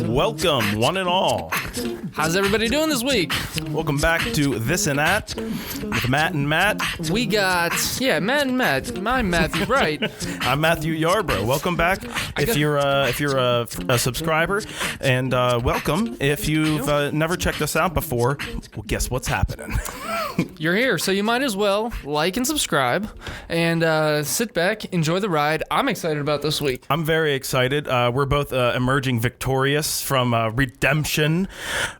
Welcome, one and all. How's everybody doing this week? Welcome back to This and That with Matt and Matt. We got, Matt and Matt. I'm Matthew Bright. I'm Matthew Yarbrough. Welcome back if you're a subscriber, and welcome if you've never checked us out before. Well, guess what's happening? You're here, so you might as well like and subscribe and sit back, enjoy the ride. I'm excited about this week. I'm very excited. We're both emerging victorious from redemption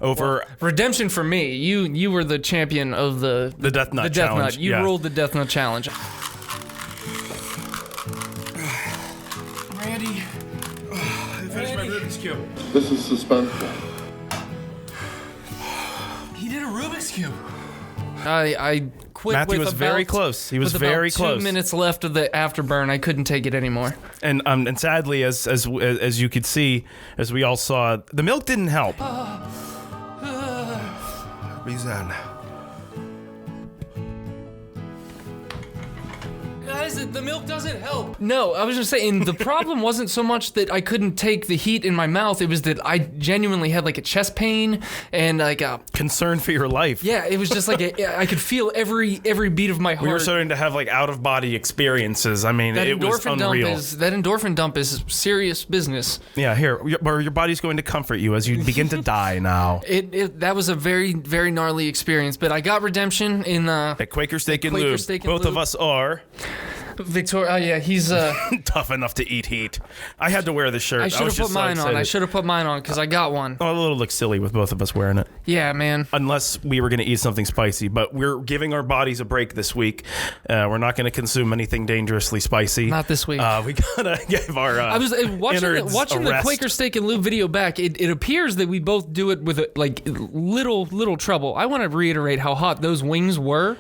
over... Redemption for me. You were the champion of the Death Nut the Death Challenge. Nut. You ruled the Death Nut Challenge. Randy, I finished my Rubik's Cube. This is suspenseful. He did a Rubik's Cube. I quit. Matthew with was about, very close. He was with very about close. 2 minutes left of the afterburn. I couldn't take it anymore. And sadly, as you could see, as we all saw, the milk didn't help. Reason. Guys, the milk doesn't help. No, I was just saying, the problem wasn't so much that I couldn't take the heat in my mouth. It was that I genuinely had like a chest pain and like a... Concern for your life. Yeah, it was just like I could feel every beat of my heart. We were starting to have like out-of-body experiences. I mean, it was unreal. That endorphin dump is serious business. Yeah, here, your body's going to comfort you as you begin to die now. That was a very, very gnarly experience, but I got redemption in At Quaker Steak and Lube. Both of us are... Victoria, oh yeah, he's tough enough to eat heat. I had to wear the shirt. I should have put mine on. I should have put mine on because I got one. Oh, a little look silly with both of us wearing it. Yeah, man. Unless we were going to eat something spicy, but we're giving our bodies a break this week. We're not going to consume anything dangerously spicy. Not this week. We gotta give our. I was watching the Quaker Steak and Lube video back. It appears that we both do it with like little trouble. I want to reiterate how hot those wings were.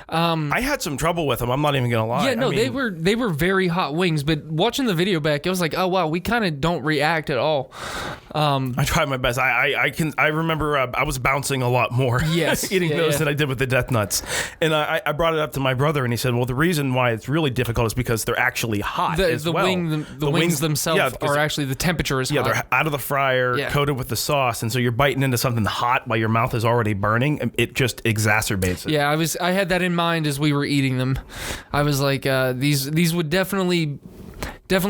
I had some trouble with them. I'm not even going to lie. Yeah, no, they were very hot wings. But watching the video back, it was like, oh wow, we kind of don't react at all. I tried my best. I remember I was bouncing a lot more eating those than I did with the Death Nuts. And I brought it up to my brother, and he said, well, the reason why it's really difficult is because they're actually hot as well. The wings themselves are actually, the temperature is hot. Yeah, they're out of the fryer, coated with the sauce, and so you're biting into something hot while your mouth is already burning, and it just exacerbates it. Yeah, I had that in mind as we were eating them. I was like, these would definitely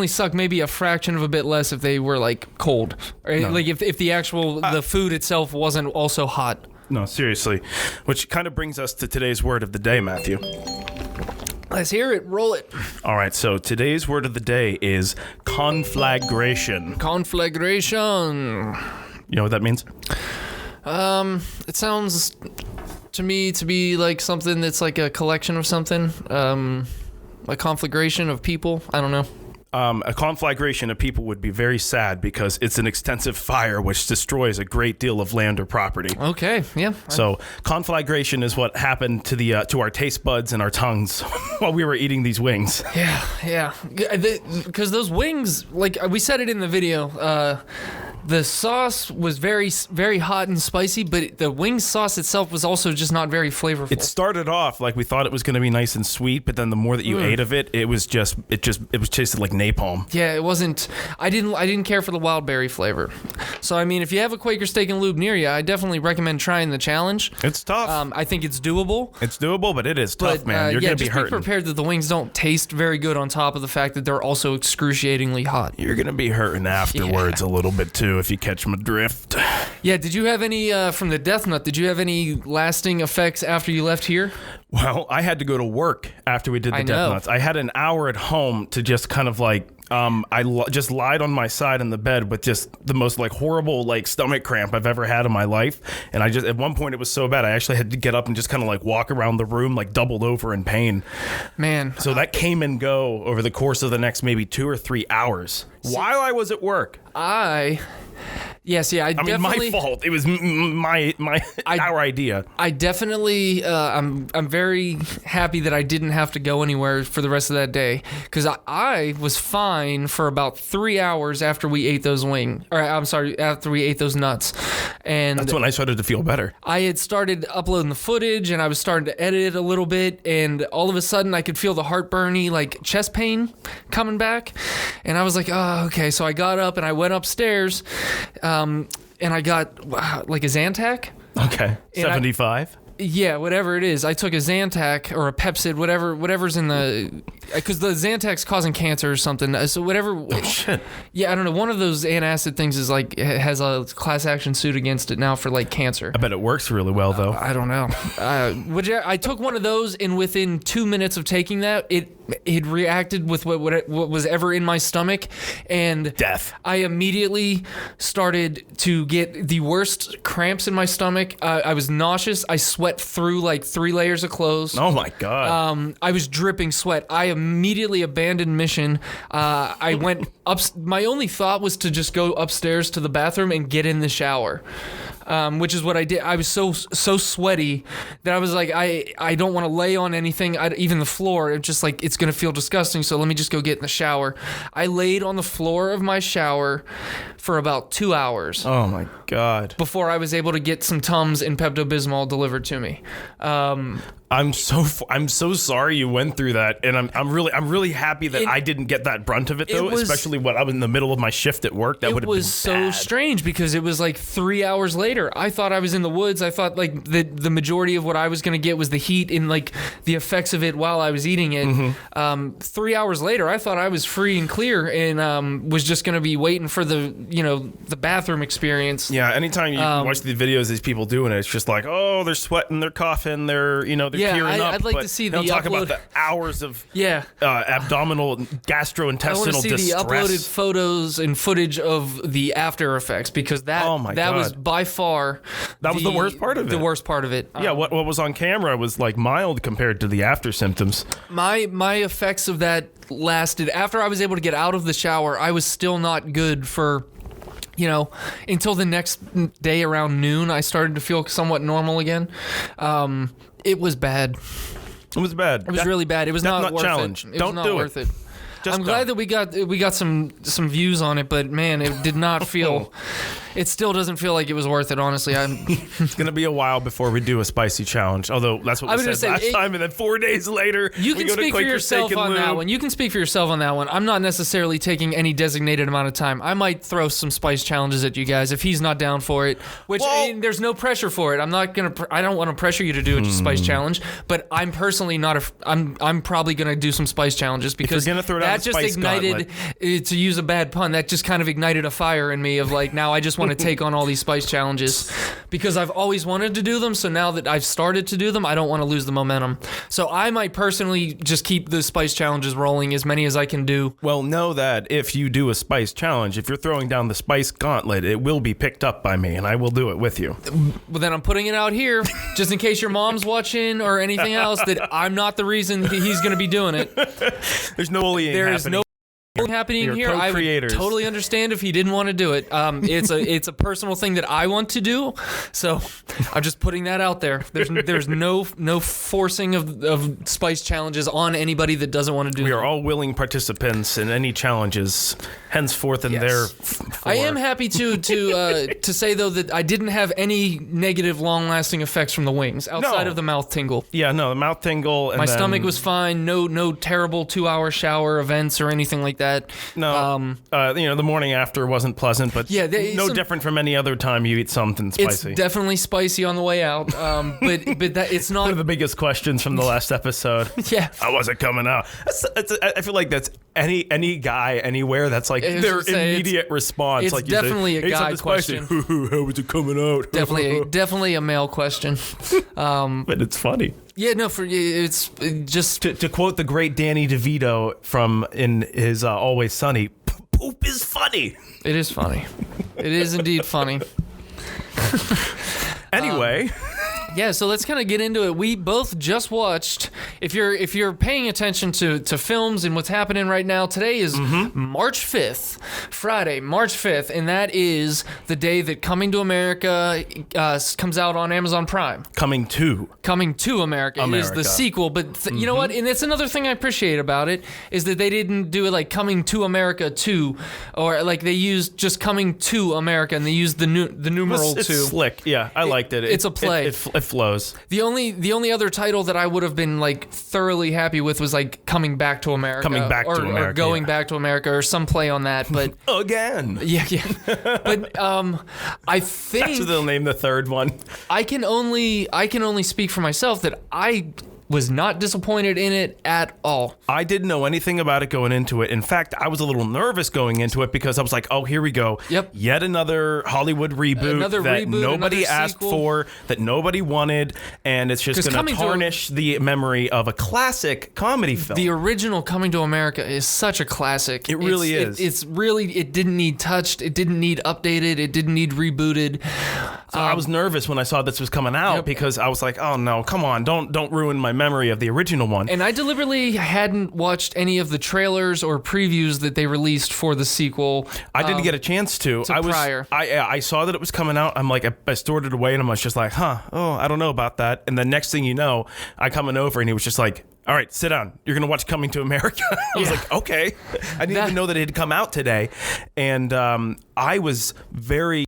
suck maybe a fraction of a bit less if they were like cold, right? No. Like if the actual the food itself wasn't also hot. No, seriously. Which kind of brings us to today's word of the day, Matthew. Let's hear it. Roll it. All right, so today's word of the day is conflagration. Conflagration. You know what that means? It sounds to me to be like something that's like a collection of something. A conflagration of people. I don't know. A conflagration of people would be very sad because it's an extensive fire which destroys a great deal of land or property. Okay, yeah. So conflagration is what happened to our taste buds and our tongues while we were eating these wings. Yeah. Because those wings, like we said it in the video, the sauce was very, very hot and spicy, but the wing sauce itself was also just not very flavorful. It started off like we thought it was going to be nice and sweet, but then the more that you ate of it, it was tasted like napalm. Yeah, it wasn't. I didn't care for the wild berry flavor. So I mean, if you have a Quaker Steak and Lube near you, I definitely recommend trying the challenge. It's tough. I think it's doable. It's doable, but it is tough, man. You're going to be hurting. Just be prepared that the wings don't taste very good on top of the fact that they're also excruciatingly hot. You're going to be hurting afterwards a little bit too, if you catch my drift. Yeah, did you have any, from the Death Nut, did you have any lasting effects after you left here? Well, I had to go to work after we did the Death Nuts. I had an hour at home to just kind of like, just lied on my side in the bed with just the most like horrible like stomach cramp I've ever had in my life. And at one point it was so bad I actually had to get up and just kind of like walk around the room like doubled over in pain. Man. So that came and go over the course of the next maybe 2 or 3 hours. while I was at work. Yes, yeah, I mean, my fault. It was our idea. I definitely, I'm very happy that I didn't have to go anywhere for the rest of that day, because I was fine for about 3 hours after we ate those after we ate those nuts, and that's when I started to feel better. I had started uploading the footage, and I was starting to edit it a little bit, and all of a sudden I could feel the heartburny, like, chest pain coming back, and I was like, oh, okay. So I got up and I went upstairs. And I got like a Zantac. Okay, 75. Yeah, whatever it is. I took a Zantac or a Pepsid, whatever's in the, because the Zantac's causing cancer or something. So whatever. Oh shit. Yeah, I don't know. One of those antacid things is like has a class action suit against it now for like cancer. I bet it works really well though. I don't know. I took one of those, and within 2 minutes of taking that, it reacted with what was ever in my stomach, and death. I immediately started to get the worst cramps in my stomach. I was nauseous. I sweat through like 3 layers of clothes. Oh my god. I was dripping sweat. I immediately abandoned mission. I went up. My only thought was to just go upstairs to the bathroom and get in the shower. Which is what I did. I was so sweaty that I was like, I don't want to lay on anything, even the floor. It's just like, it's going to feel disgusting, so let me just go get in the shower. I laid on the floor of my shower for about 2 hours. Oh my god. Before I was able to get some Tums and Pepto-Bismol delivered to me. I'm so sorry you went through that, and I'm really happy that I didn't get that brunt of it though, especially when I was in the middle of my shift at work. That would have been bad. It was so strange because it was like 3 hours later. I thought I was in the woods. I thought like the majority of what I was going to get was the heat and like the effects of it while I was eating it. Mm-hmm. 3 hours later, I thought I was free and clear and was just going to be waiting for the bathroom experience. Yeah, anytime you watch the videos of these people doing it, it's just like, oh, they're sweating, they're coughing, they're tearing up. I'd like to see the talk about the hours of abdominal gastrointestinal distress. I want to see the uploaded photos and footage of the after effects, because that was by far the worst part of it. The worst part of it. Yeah, what was on camera was like mild compared to the after symptoms. My effects of that lasted after I was able to get out of the shower. I was still not good for until the next day around noon. I started to feel somewhat normal again. It was bad. It was bad. It was really bad. It was not worth challenge. it. Don't do it. Just I'm glad that we got some views on it, but man, it did not feel. It still doesn't feel like it was worth it, honestly. It's gonna be a while before we do a spicy challenge. Although that's what we said last time, and then 4 days later, you can speak for yourself on that one. You can speak for yourself on that one. I'm not necessarily taking any designated amount of time. I might throw some spice challenges at you guys if he's not down for it. Which there's no pressure for it. I don't want to pressure you to do a spice challenge, but I'm personally not. I'm probably gonna do some spice challenges because if you're gonna throw down that just ignited, to use a bad pun, that just kind of ignited a fire in me of like, now I just want to take on all these spice challenges because I've always wanted to do them. So now that I've started to do them, I don't want to lose the momentum. So I might personally just keep the spice challenges rolling, as many as I can do. Well, know that if you do a spice challenge, if you're throwing down the spice gauntlet, it will be picked up by me and I will do it with you. Well, then I'm putting it out here just in case your mom's watching or anything else, that I'm not the reason he's going to be doing it. There's no bullying happening. There's no happening here. I would totally understand if he didn't want to do it. It's a personal thing that I want to do, so I'm just putting that out there. There's no forcing of spice challenges on anybody that doesn't want to do. We are all willing participants in any challenges henceforth and there. I am happy to say though that I didn't have any negative long-lasting effects from the wings outside of the mouth tingle. Yeah, no, the mouth tingle. And my stomach was fine. No terrible 2-hour shower events or anything like that. No, the morning after wasn't pleasant, but different from any other time you eat something spicy. It's definitely spicy on the way out, but that it's not one of the biggest questions from the last episode. Yeah, how was it coming out? I feel like that's any guy anywhere. That's like their immediate response. It's like definitely a guy question. How was it coming out? Definitely a male question. But it's funny. Yeah, no, it's just to quote the great Danny DeVito from in his Always Sunny, poop is funny. It is funny. It is indeed funny. Anyway. Yeah, so let's kind of get into it. We both just watched. If you're paying attention to films and what's happening right now, today is March 5th, Friday, March 5th, and that is the day that Coming to America comes out on Amazon Prime. Coming to America is the sequel, but you know what? And it's another thing I appreciate about it is that they didn't do it like Coming to America 2, or like they used just Coming to America, and they used the numeral 2. It's slick. Yeah, I liked it. It's a play. It flows. The only other title that I would have been like thoroughly happy with was like Coming Back to America. Or Going Back to America, or some play on that. But again. Yeah. But I think that's what they'll name the third one. I can only speak for myself that I was not disappointed in it at all. I didn't know anything about it going into it. In fact, I was a little nervous going into it because I was like, oh, here we go. Yep. Yet another Hollywood reboot nobody asked for, that nobody wanted, and it's just going to tarnish the memory of a classic comedy film. The original Coming to America is such a classic. It really is. It didn't need touched. It didn't need updated. It didn't need rebooted. So I was nervous when I saw this was coming out because I was like, oh no, come on, don't ruin my memory of the original one. And I deliberately hadn't watched any of the trailers or previews that they released for the sequel. I didn't get a chance to. I saw that it was coming out. I'm like, I stored it away, and I was just like, I don't know about that. And the next thing you know, I coming over, and he was just like, all right, sit down. You're going to watch Coming to America. I was like, okay. I didn't even know that it had come out today. And I was very...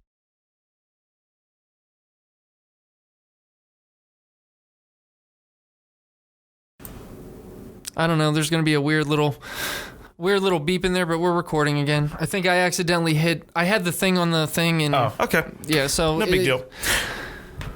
I don't know. There's going to be a weird little beep in there, but we're recording again. I think I accidentally I had the thing on the thing, and oh, okay, yeah. So no big deal.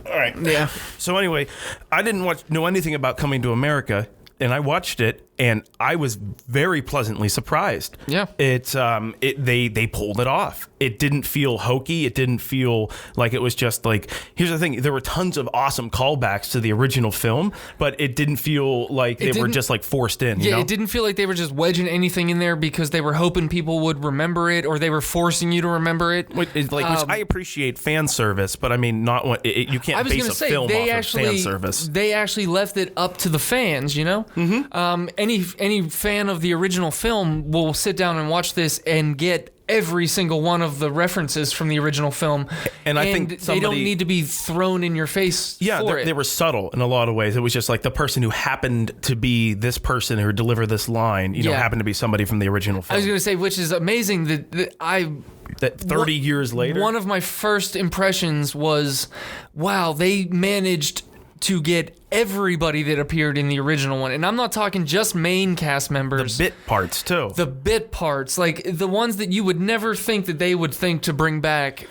All right, yeah. So anyway, I didn't know anything about Coming to America, and I watched it, and I was very pleasantly surprised. Yeah, they pulled it off. It didn't feel hokey. It didn't feel like it was just like. Here's the thing: there were tons of awesome callbacks to the original film, but it didn't feel like they were just like forced in. You know? It didn't feel like they were just wedging anything in there because they were hoping people would remember it, or they were forcing you to remember it. Which I appreciate fan service, but I mean, not what you can't base a film off of fan service. They actually left it up to the fans. You know. Mm-hmm. Any fan of the original film will sit down and watch this and get every single one of the references from the original film, and I think they don't need to be thrown in your face. Yeah, they were subtle in a lot of ways. It was just like the person who happened to be this person who delivered this line, happened to be somebody from the original film. I was going to say, which is amazing that 30 years later, one of my first impressions was, wow, they managed to get everybody that appeared in the original one. And I'm not talking just main cast members. The bit parts, too. The bit parts. Like, the ones that you would never think that they would think to bring back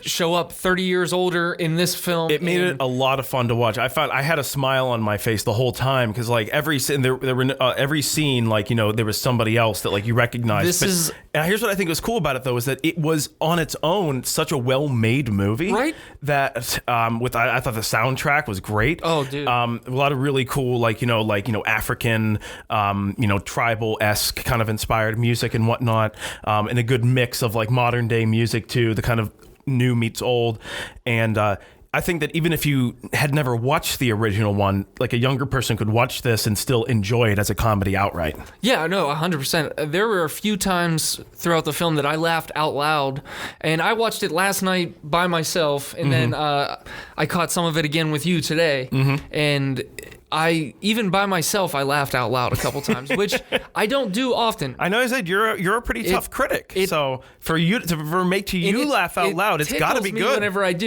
show up 30 years older in this film. It made it a lot of fun to watch. I found I had a smile on my face the whole time because like every scene, every scene, like there was somebody else that like you recognized. And here's what I think was cool about it though is that it was on its own such a well-made movie, right? That I thought the soundtrack was great. Oh, dude, a lot of really cool African tribal-esque kind of inspired music and whatnot, and a good mix of like modern day music too. The kind of new meets old, and I think that even if you had never watched the original one, like a younger person could watch this and still enjoy it as a comedy outright. Yeah, no, 100%. There were a few times throughout the film that I laughed out loud, and I watched it last night by myself, and then I caught some of it again with you today, and even by myself, I laughed out loud a couple times, which I don't do often. I know I said you're a pretty tough critic, so for you to make you laugh out loud, it's got to be good.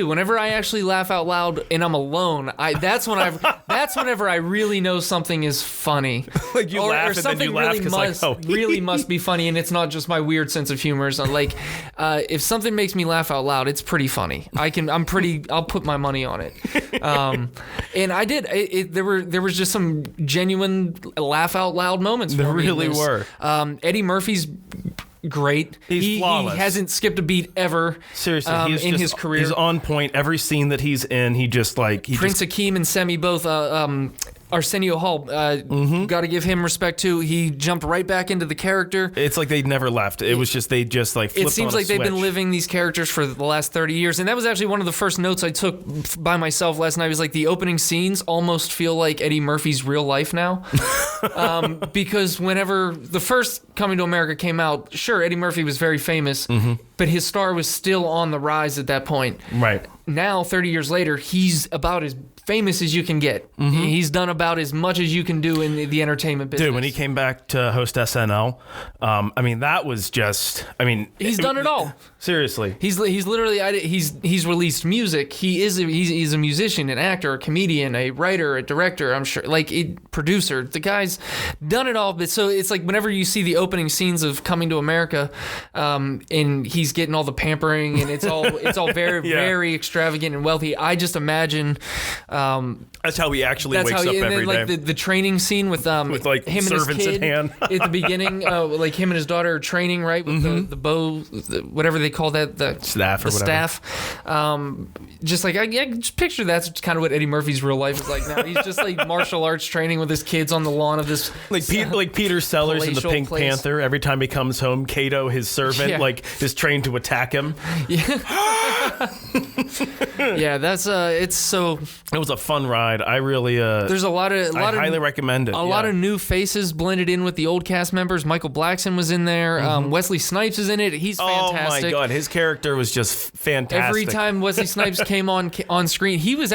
Whenever I actually laugh out loud and I'm alone, that's whenever I really know something is funny. Like you laugh and then you laugh because really must be funny, and it's not just my weird sense of humor. So like, if something makes me laugh out loud, it's pretty funny. I'll put my money on it. And I did. There was just some genuine laugh out loud moments. There really were. Eddie Murphy's great. He's flawless. He hasn't skipped a beat ever. Seriously, in his career. He's on point. Every scene that he's in, he just like Prince Akeem and Semi both. Arsenio Hall, got to give him respect too. He jumped right back into the character. It's like they never left. It was just they just like flipped It seems on a like they've been switch. living these characters for the last 30 years. And that was actually one of the first notes I took by myself last night. Was like the opening scenes almost feel like Eddie Murphy's real life now. Because whenever the first Coming to America came out, sure, Eddie Murphy was very famous, but his star was still on the rise at that point. Right. Now, 30 years later, he's about as famous as you can get. He's done about as much as you can do in the entertainment business. Dude, when he came back to host SNL, I mean, that was just, I mean... He's done it all. Seriously. He's literally, he's released music. He's a musician, an actor, a comedian, a writer, a director, I'm sure, like a producer. The guy's done it all. But so it's like whenever you see the opening scenes of Coming to America, and he's getting all the pampering and it's all very, very extravagant and wealthy. I just imagine... that's how he actually wakes up every day. Like the training scene with like him and his servants kid at hand. at the beginning, like him and his daughter are training, right, with the bow, whatever they call that, the staff or the whatever. Staff. Just like just picture that's kind of what Eddie Murphy's real life is like now. He's just like martial arts training with his kids on the lawn of this like Peter Sellers in the Pink Panther. Every time he comes home, Kato, his servant, like is trained to attack him. Yeah, that's it's so. It was a fun ride. I really there's a lot of I highly recommend it. A lot of new faces blended in with the old cast members. Michael Blackson was in there. Wesley Snipes is in it. He's fantastic. Oh my god, his character was just fantastic. Every time Wesley Snipes came on screen, he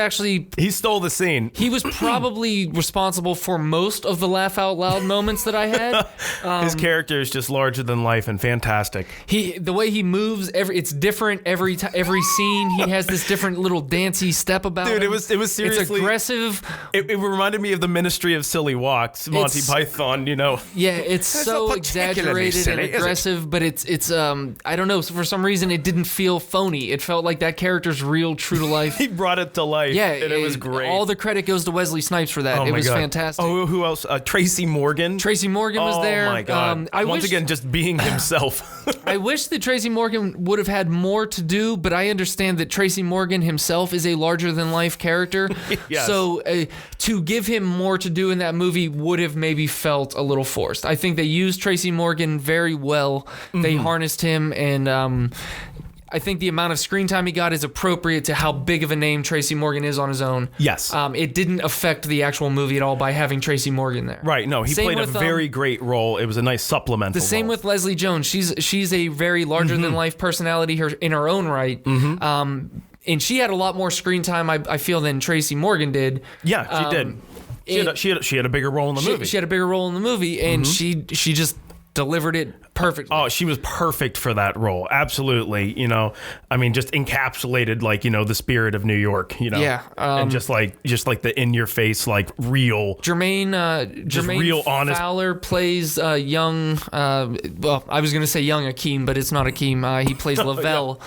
stole the scene. He was probably responsible for most of the laugh out loud moments that I had. His character is just larger than life and fantastic. The way he moves, it's different every scene. He has this different little dancey step about him. Dude, it was seriously... It's aggressive. It reminded me of the Ministry of Silly Walks, Monty Python, you know. Yeah, it's so exaggerated and aggressive, but it's I don't know, for some reason it didn't feel phony. It felt like that character's real, true to life. He brought it to life. Yeah, and it was great. All the credit goes to Wesley Snipes for that. Oh it my was God. fantastic. Oh, who else? Tracy Morgan. Tracy Morgan was there. Oh my God. Once again, just being himself. I wish that Tracy Morgan would have had more to do, but I understand that Tracy Morgan himself is a larger-than-life character. Yes. So to give him more to do in that movie would have maybe felt a little forced. I think they used Tracy Morgan very well. They harnessed him, and I think the amount of screen time he got is appropriate to how big of a name Tracy Morgan is on his own. Yes. It didn't affect the actual movie at all by having Tracy Morgan there. Right. No, he played a very great role. It was a nice supplemental The same role. with Leslie Jones. She's a very larger-than-life personality in her own right. And she had a lot more screen time, I feel, than Tracy Morgan did. Yeah, she did. She had a bigger role in the movie. She had a bigger role in the movie, and she just delivered it perfectly. Oh, she was perfect for that role. Absolutely. You know, I mean, just encapsulated, like, you know, the spirit of New York, you know. Yeah. And just like the in your face, like real. Jermaine real honest. Fowler plays young, well, I was going to say young Akeem, but it's not Akeem. He plays Lavelle,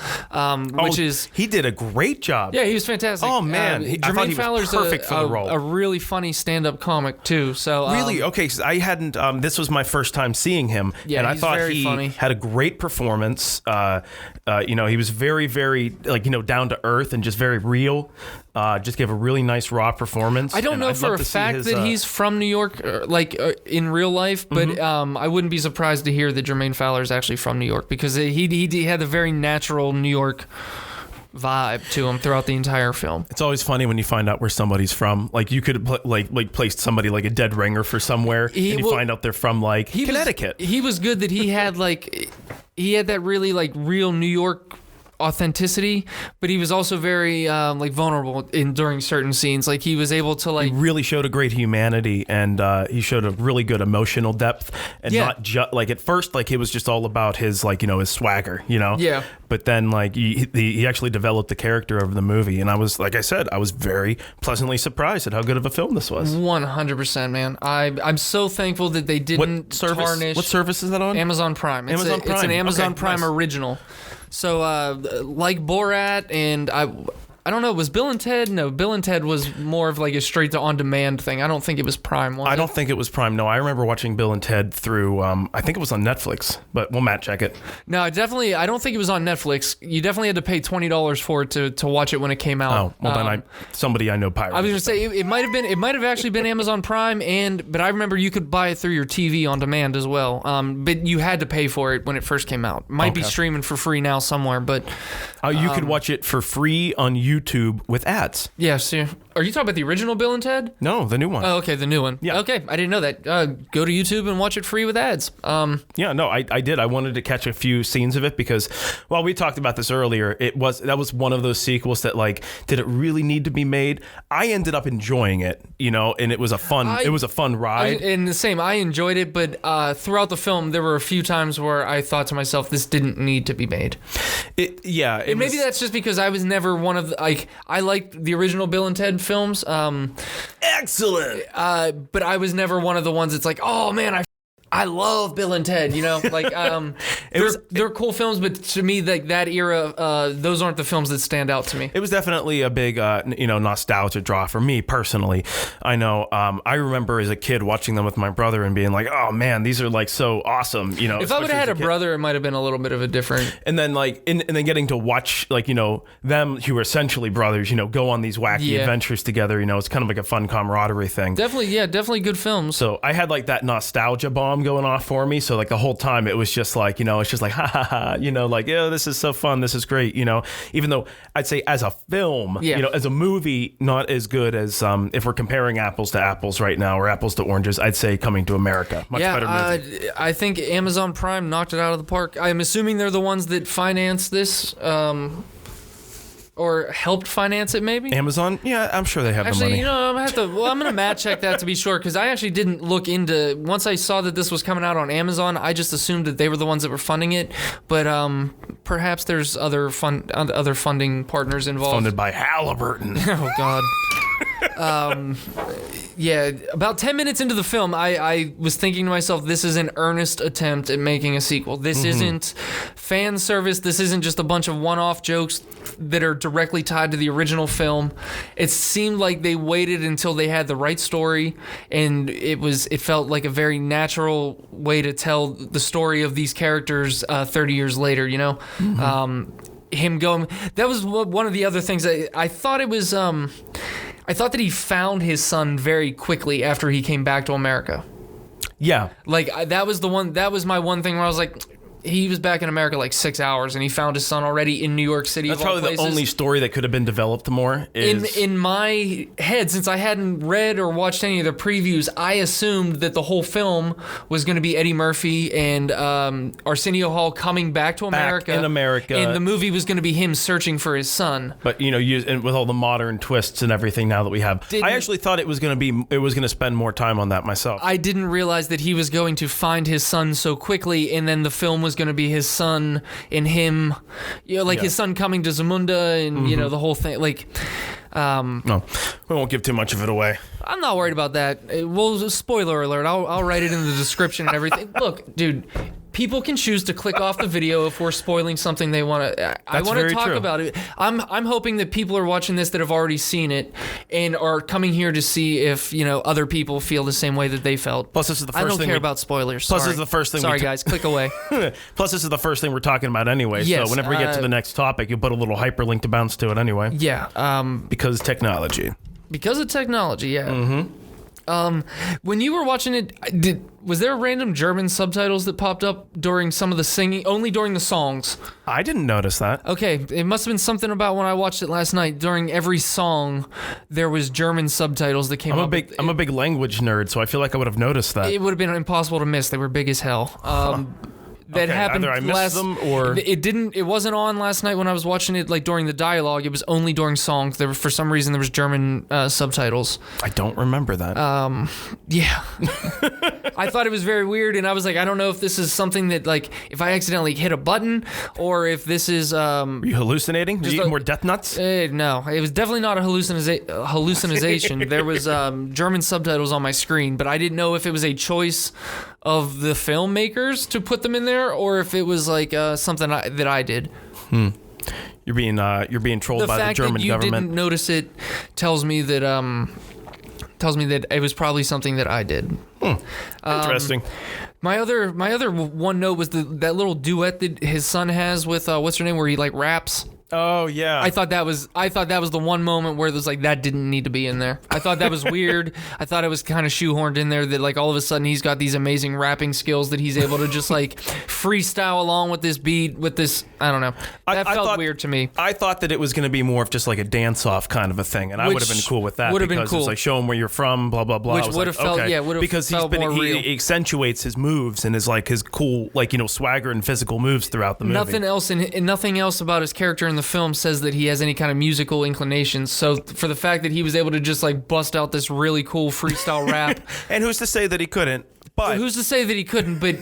which is. He did a great job. Yeah, he was fantastic. Oh, man. I thought Jermaine he Fowler's was perfect for the role. A really funny stand-up comic, too. So really? Okay, because I hadn't, this was my first time seeing him. Yeah, and I he's thought very he funny. had a great performance. You know, he was very, very, like, you know, down to earth and just very real. Just gave a really nice raw performance. I don't know for a fact that he's from New York, in real life, but I wouldn't be surprised to hear that Jermaine Fowler is actually from New York, because he had a very natural New York vibe to him throughout the entire film. It's always funny when you find out where somebody's from. Like, you could have like placed somebody like a dead ringer for somewhere, and you find out they're from like Connecticut. He was good that he had that really like real New York authenticity, but he was also very like vulnerable during certain scenes. Like, he was able to like. He really showed a great humanity, and he showed a really good emotional depth, and not just like at first, like, it was just all about his, like, you know, his swagger, you know. Yeah. But then, like, he actually developed the character of the movie, and I was, like I said, I was very pleasantly surprised at how good of a film this was. 100%, man. I'm so thankful that they didn't tarnish. What service is that on? Amazon Prime. It's an Amazon Prime original. So, like Borat, and I don't know. Was Bill and Ted? No, Bill and Ted was more of like a straight to on demand thing. I don't think it was Prime. I don't think it was Prime. No, I remember watching Bill and Ted through. I think it was on Netflix, but we'll Matt check it. No, I don't think it was on Netflix. You definitely had to pay $20 for it to watch it when it came out. Oh, well then somebody I know pirated. I was gonna say it might have actually been Amazon Prime, but I remember you could buy it through your TV on demand as well. But you had to pay for it when it first came out. Might be streaming for free now somewhere, but you could watch it for free on YouTube with ads. Yes. Yeah. Are you talking about the original Bill and Ted? No, the new one. Oh, okay, the new one. Yeah. Okay, I didn't know that. Go to YouTube and watch it free with ads. Yeah, no, I did. I wanted to catch a few scenes of it because, well, we talked about this earlier. That was one of those sequels that, like, did it really need to be made? I ended up enjoying it, and it was a fun ride. And the same, I enjoyed it, but throughout the film, there were a few times where I thought to myself, this didn't need to be made. Maybe that's just because I was never one of the, I liked the original Bill and Ted films. Excellent. But I was never one of the ones that's like, oh man, I love Bill and Ted, they're cool films, but to me, like that era, those aren't the films that stand out to me. It was definitely a big, nostalgia draw for me personally. I know, I remember as a kid watching them with my brother and being like, oh man, these are like so awesome, If I would have had a brother, it might have been a little bit of a different. And then and then getting to watch them who are essentially brothers, go on these wacky adventures together. It's kind of like a fun camaraderie thing. Definitely good films. So I had like that nostalgia bomb going off for me, so like the whole time it was just like it's just like ha ha ha, this is so fun, this is great, even though I'd say as a film, as a movie, not as good as if we're comparing apples to apples right now or apples to oranges, I'd say Coming to America, much better movie. I think Amazon Prime knocked it out of the park. I'm assuming they're the ones that financed this, or helped finance it, maybe? Amazon? Yeah, I'm sure they have the money. I'm going to Matt check that to be sure, because I actually didn't look into, once I saw that this was coming out on Amazon, I just assumed that they were the ones that were funding it, but perhaps there's other funding partners involved. Funded by Halliburton. Oh, God. About 10 minutes into the film, I was thinking to myself, this is an earnest attempt at making a sequel. This isn't fan service. This isn't just a bunch of one-off jokes that are directly tied to the original film. It seemed like they waited until they had the right story, and it felt like a very natural way to tell the story of these characters 30 years later, him going, that was one of the other things I thought it was, I thought that he found his son very quickly after he came back to America. Yeah. That was my one thing where I was like, he was back in America like 6 hours, and he found his son already in New York City. That's probably the only story that could have been developed more. In my head, since I hadn't read or watched any of the previews, I assumed that the whole film was going to be Eddie Murphy and Arsenio Hall coming back to America. Back in America. And the movie was going to be him searching for his son. But, and with all the modern twists and everything now that we have. I actually thought it was going to spend more time on that myself. I didn't realize that he was going to find his son so quickly, and then the film was going to be his son and him, his son coming to Zamunda and, the whole thing. No, we won't give too much of it away. I'm not worried about that. Well, spoiler alert. I'll write it in the description and everything. Look, dude, people can choose to click off the video if we're spoiling something they want to. I want to talk about it. I'm hoping that people are watching this that have already seen it and are coming here to see if other people feel the same way that they felt. Plus, this is the first thing. I don't care about spoilers. Plus, this is the first thing. Sorry, guys, click away. Plus, this is the first thing we're talking about anyway. Yes, so whenever we get to the next topic, you'll put a little hyperlink to bounce to it anyway. Yeah. Because technology. Because of technology, yeah. Mm-hmm. When you were watching it, was there random German subtitles that popped up during some of the singing? Only during the songs? I didn't notice that. Okay, it must have been something about when I watched it last night. During every song, there was German subtitles that came up. I'm a big language nerd, so I feel like I would have noticed that. It would have been impossible to miss. They were big as hell. That happened either I missed them or it wasn't on last night when I was watching it during the dialogue. It was only during songs. For some reason there was German subtitles. I don't remember that. Yeah. I thought it was very weird, and I was like, I don't know if this is something that if I accidentally hit a button or if this is Are you hallucinating? Are you eating more death nuts? No, it was definitely not a hallucination. There was German subtitles on my screen, but I didn't know if it was a choice of the filmmakers to put them in there or if it was something that I did. You're being trolled by the German government. The fact that you didn't notice it tells me that it was probably something that I did. Interesting. My other one note was that little duet that his son has with what's her name, where he like raps. Oh yeah. I thought that was the one moment where it was like that didn't need to be in there. I thought that was weird. I thought it was kind of shoehorned in there that like all of a sudden he's got these amazing rapping skills that he's able to just like freestyle along with this beat with this. I don't know. That felt weird to me. I thought that it was going to be more of just like a dance off kind of a thing, and I would have been cool with that. Would have been cool. It's like show him where you're from, blah blah blah. Which would have felt because he accentuates his moves and his cool swagger and physical moves throughout the movie. Nothing else about his character in the film says that he has any kind of musical inclinations. So for the fact that he was able to just like bust out this really cool freestyle rap, and who's to say that he couldn't? But who's to say that he couldn't? But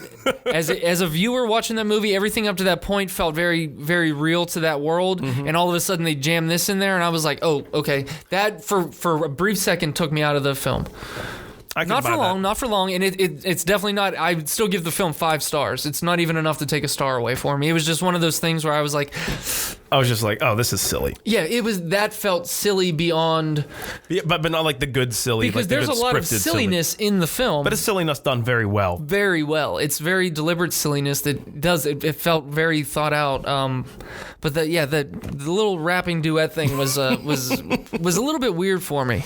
as a viewer watching that movie, everything up to that point felt very, very real to that world. And all of a sudden they jammed this in there, and I was like, oh, okay. That for a brief second took me out of the film. Not for long, and it's definitely not. I would still give the film 5 stars. It's not even enough to take a star away for me. It was just one of those things where I was just like, oh, this is silly. Yeah, that felt silly beyond. Yeah, but not like the good silly. Because there's a lot of silliness in the film. But it's silliness done very well. Very well. It's very deliberate silliness that does it felt very thought out. But the little rapping duet thing was a little bit weird for me.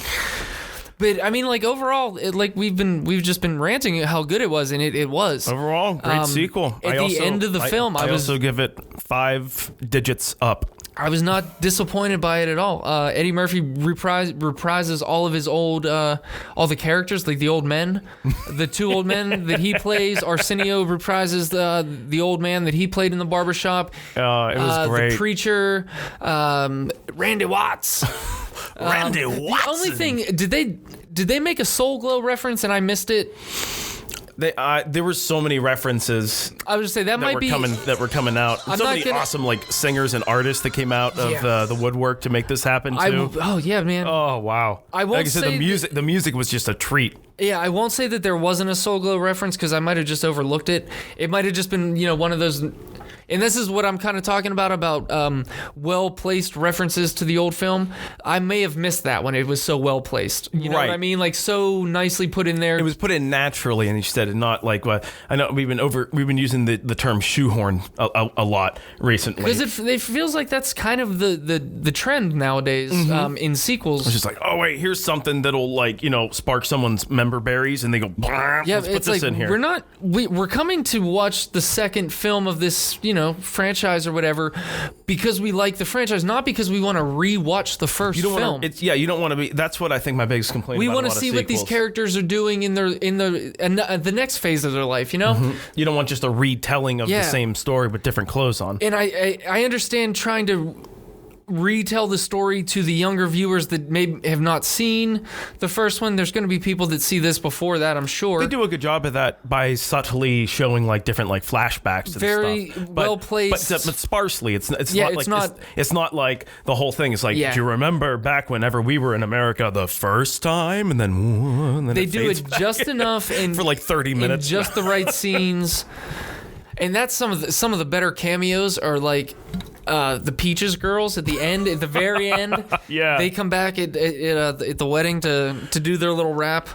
But I mean, like overall, we've just been ranting how good it was, and it was overall great sequel. At the end of the film, I also give it 5 digits up. I was not disappointed by it at all. Eddie Murphy reprises all of his old, all the characters, like the old men, the 2 old men that he plays. Arsenio reprises the old man that he played in the barbershop. It was great. The preacher, Randy Watts. Randy Watson. The only thing, did they make a Soul Glow reference and I missed it? There were so many references. I would say that were coming out. So many awesome singers and artists that came out of the woodwork to make this happen too. Oh yeah, man. Oh wow. I won't say the music was just a treat. Yeah, I won't say that there wasn't a Soul Glow reference because I might have just overlooked it. It might have just been one of those. And this is what I'm kind of talking about well-placed references to the old film. I may have missed that when it was so well-placed. You know what I mean? Like, so nicely put in there. It was put in naturally, and instead of not like, I know we've been using the term shoehorn a lot recently. Because it feels like that's kind of the trend nowadays in sequels. It's just like, oh, wait, here's something that'll, spark someone's member berries, and they go, let's put this in here. We're coming to watch the second film of this, franchise or whatever because we like the franchise, not because we want to rewatch the first film. You don't want to be. That's what I think my biggest complaint. We want to see what these characters are doing in the next phase of their life. You don't want just a retelling of the same story with different clothes on. And I understand trying to retell the story to the younger viewers that may have not seen the first one. There's going to be people that see this before that, I'm sure. They do a good job of that by subtly showing different flashbacks. Very stuff. well placed, but sparsely. It's not like the whole thing. It's like, do you remember back whenever we were in America the first time, and then they do it just enough and for 30 minutes, just the right scenes. And that's some of the better cameos are the Peaches girls at the end, at the very end. Yeah, they come back at the wedding to do their little rap.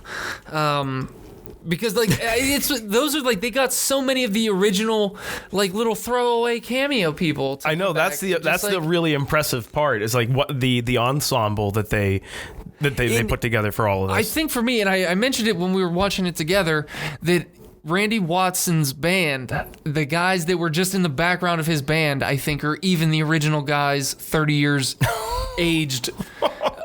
Because they got so many of the original little throwaway cameo people. I know that's the really impressive part is what the ensemble that they put together for all of this. I think for me, and I mentioned it when we were watching it together, that Randy Watson's band, the guys that were just in the background of his band, I think are even the original guys 30 years aged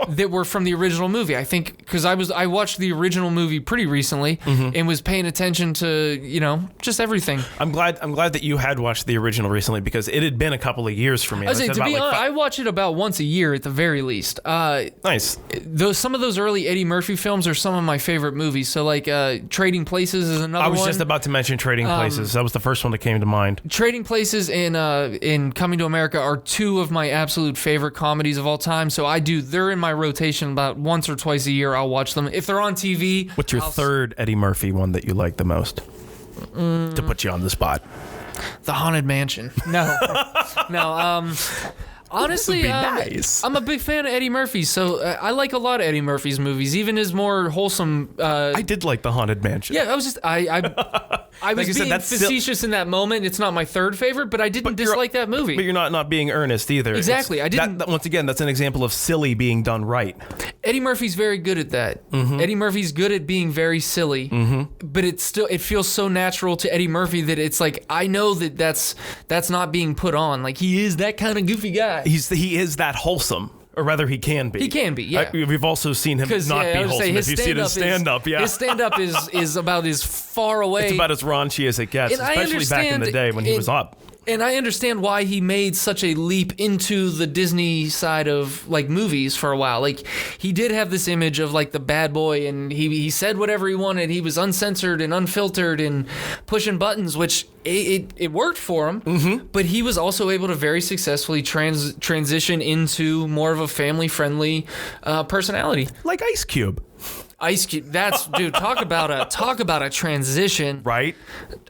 that were from the original movie. I think because I watched the original movie pretty recently and was paying attention to just everything. I'm glad that you had watched the original recently because it had been a couple of years for me. I watch it about once a year at the very least. Nice. Some of those early Eddie Murphy films are some of my favorite movies. So Trading Places is another one. I was just about to mention Trading Places. That was the first one that came to mind. Trading Places and Coming to America are 2 of my absolute favorite comedies of all time. So they're in my rotation about once or twice a year. I'll watch them if they're on TV. What's your third Eddie Murphy one that you like the most? To put you on the spot. The Haunted Mansion. No. Honestly, nice. I'm a big fan of Eddie Murphy, so I like a lot of Eddie Murphy's movies, even his more wholesome. I did like The Haunted Mansion. Yeah, I was like being facetious in that moment. It's not my third favorite, but I didn't dislike that movie. But you're not being earnest either. Exactly, I didn't. Once again, that's an example of silly being done right. Eddie Murphy's very good at that. Mm-hmm. Eddie Murphy's good at being very silly, but it feels so natural to Eddie Murphy that it's like I know that's not being put on. Like he is that kind of goofy guy. He is that wholesome. Or rather, he can be. He can be, yeah. We've also seen him not be wholesome. If you see his stand-up, his stand-up is about as far away. It's about as raunchy as it gets, especially back in the day when he was up. And I understand why he made such a leap into the Disney side of like movies for a while. Like he did have this image of like the bad boy, and he said whatever he wanted. He was uncensored and unfiltered and pushing buttons, which it worked for him. Mm-hmm. But he was also able to very successfully transition into more of a family-friendly personality, like Ice Cube. Ice Cube, dude. Talk about a transition, right?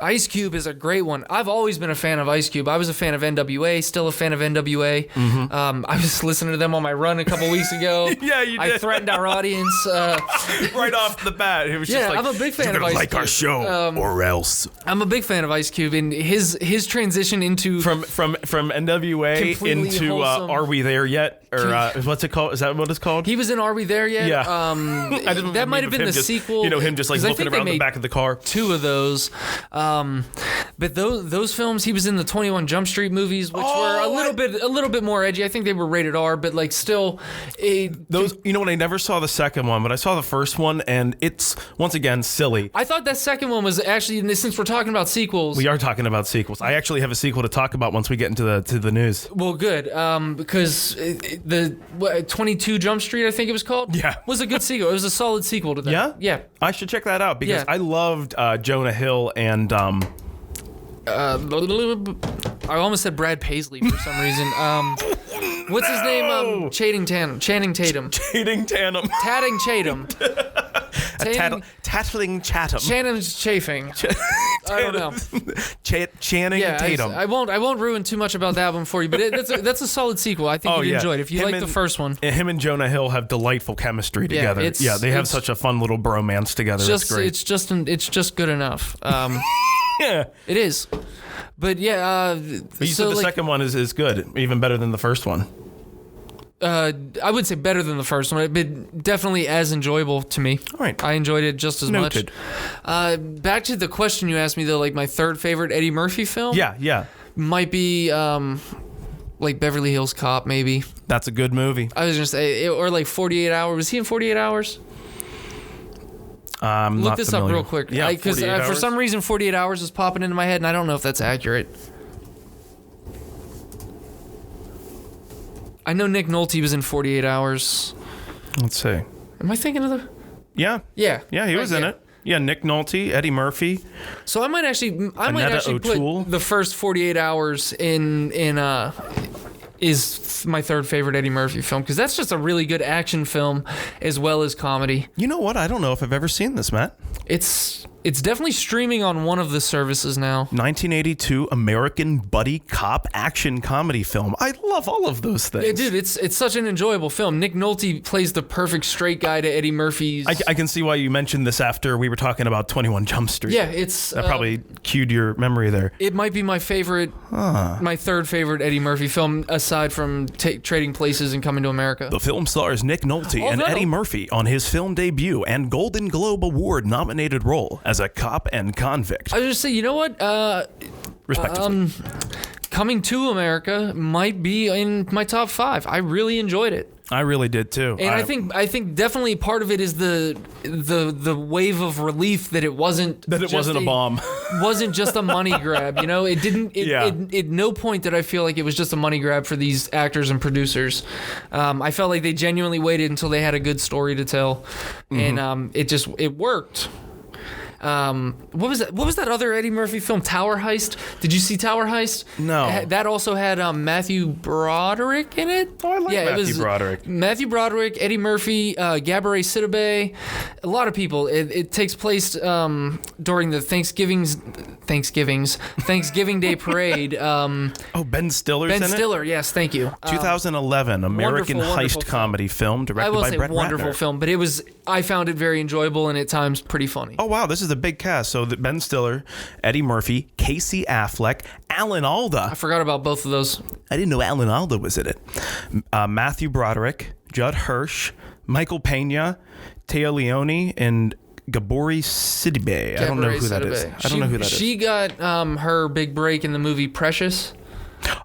Ice Cube is a great one. I've always been a fan of Ice Cube. I was a fan of NWA, still a fan of NWA. Mm-hmm. I was listening to them on my run a couple weeks ago. Yeah, you did. I threatened our audience right off the bat. It was just like, I'm a big fan of Ice like Cube. Our show, or else. I'm a big fan of Ice Cube, and his transition into from NWA into Are We There Yet? Or what's it called? Is that what it's called? He was in Are We There Yet? Yeah. I didn't that might have been the sequel. Him just like looking around the back of the car. 2 of those. But those films, he was in the 21 Jump Street movies, which were a little bit more edgy. I think they were rated R, but like still. Those, you know what? I never saw the second one, but I saw the first one, and it's once again silly. I thought that second one was actually, since we're talking about sequels. We are talking about sequels. I actually have a sequel to talk about once we get into the news. Well, good, because the 22 Jump Street, I think it was called. Yeah, was a good sequel. It was a solid sequel to that. Yeah, yeah. I should check that out because I loved Jonah Hill and. I almost said Brad Paisley for some reason. What's his name? Channing Tatum. Channing Tatum. Tatting Chatham. Tattling Chatham. Shannon's chafing. I don't know. Channing Tatum. I won't ruin too much about that one for you, but that's a solid sequel. I think you'd enjoy it if you like the first one. Him and Jonah Hill have delightful chemistry together. They have such a fun little bromance together. It's great. It's just good enough. Yeah, it is. But yeah, but you said the second one is good, even better than the first one. I would say better than the first one, but definitely as enjoyable to me. All right. I enjoyed it just as much. Back to the question you asked me, though, like my third favorite Eddie Murphy film? Yeah. Might be like Beverly Hills Cop, maybe. That's a good movie. I was going to say, or like 48 Hours. Was he in 48 Hours? Look this up real quick. Yeah, because for some reason 48 Hours is popping into my head, and I don't know if that's accurate. I know Nick Nolte was in 48 Hours. Let's see. Am I thinking of the... Yeah, he was in it. Yeah, Nick Nolte, Eddie Murphy. So I might actually O'Toole. put the first 48 Hours in is my third favorite Eddie Murphy film, because that's just a really good action film as well as comedy. You know what? I don't know if I've ever seen this, Matt. It's definitely streaming on one of the services now. 1982 American buddy cop action comedy film. I love all of those things. Yeah, dude, it's such an enjoyable film. Nick Nolte plays the perfect straight guy to Eddie Murphy's. I can see why you mentioned this after we were talking about 21 Jump Street. Yeah, it's... That probably cued your memory there. It might be my favorite, my third favorite Eddie Murphy film, aside from Trading Places and Coming to America. The film stars Nick Nolte and Eddie Murphy on his film debut and Golden Globe Award nominated role as a cop and convict. I was just say, you know what? Respectively. Coming to America might be in my top 5. I really enjoyed it. I really did too. And I think definitely part of it is the wave of relief that it wasn't a bomb. Wasn't just a money grab, you know? It didn't at no point did I feel like it was just a money grab for these actors and producers. I felt like they genuinely waited until they had a good story to tell. Mm-hmm. And it worked. What was that? What was that other Eddie Murphy film? Tower Heist. Did you see Tower Heist? No. That also had Matthew Broderick in it. Oh, I like Matthew Broderick. Matthew Broderick, Eddie Murphy, Gabourey Sidibe, a lot of people. It takes place during the Thanksgiving Day parade. Ben Stiller's in it? Ben Stiller, yes, thank you. 2011 American heist comedy film directed by Brett Ratner. Wonderful film, but I found it very enjoyable and at times pretty funny. Oh wow, this is a big cast. So Ben Stiller, Eddie Murphy, Casey Affleck, Alan Alda. I forgot about both of those. I didn't know Alan Alda was in it. Matthew Broderick, Judd Hirsch, Michael Pena, Téa Leoni, and Gabourey Sidibe. I don't know who that is. She got her big break in the movie Precious.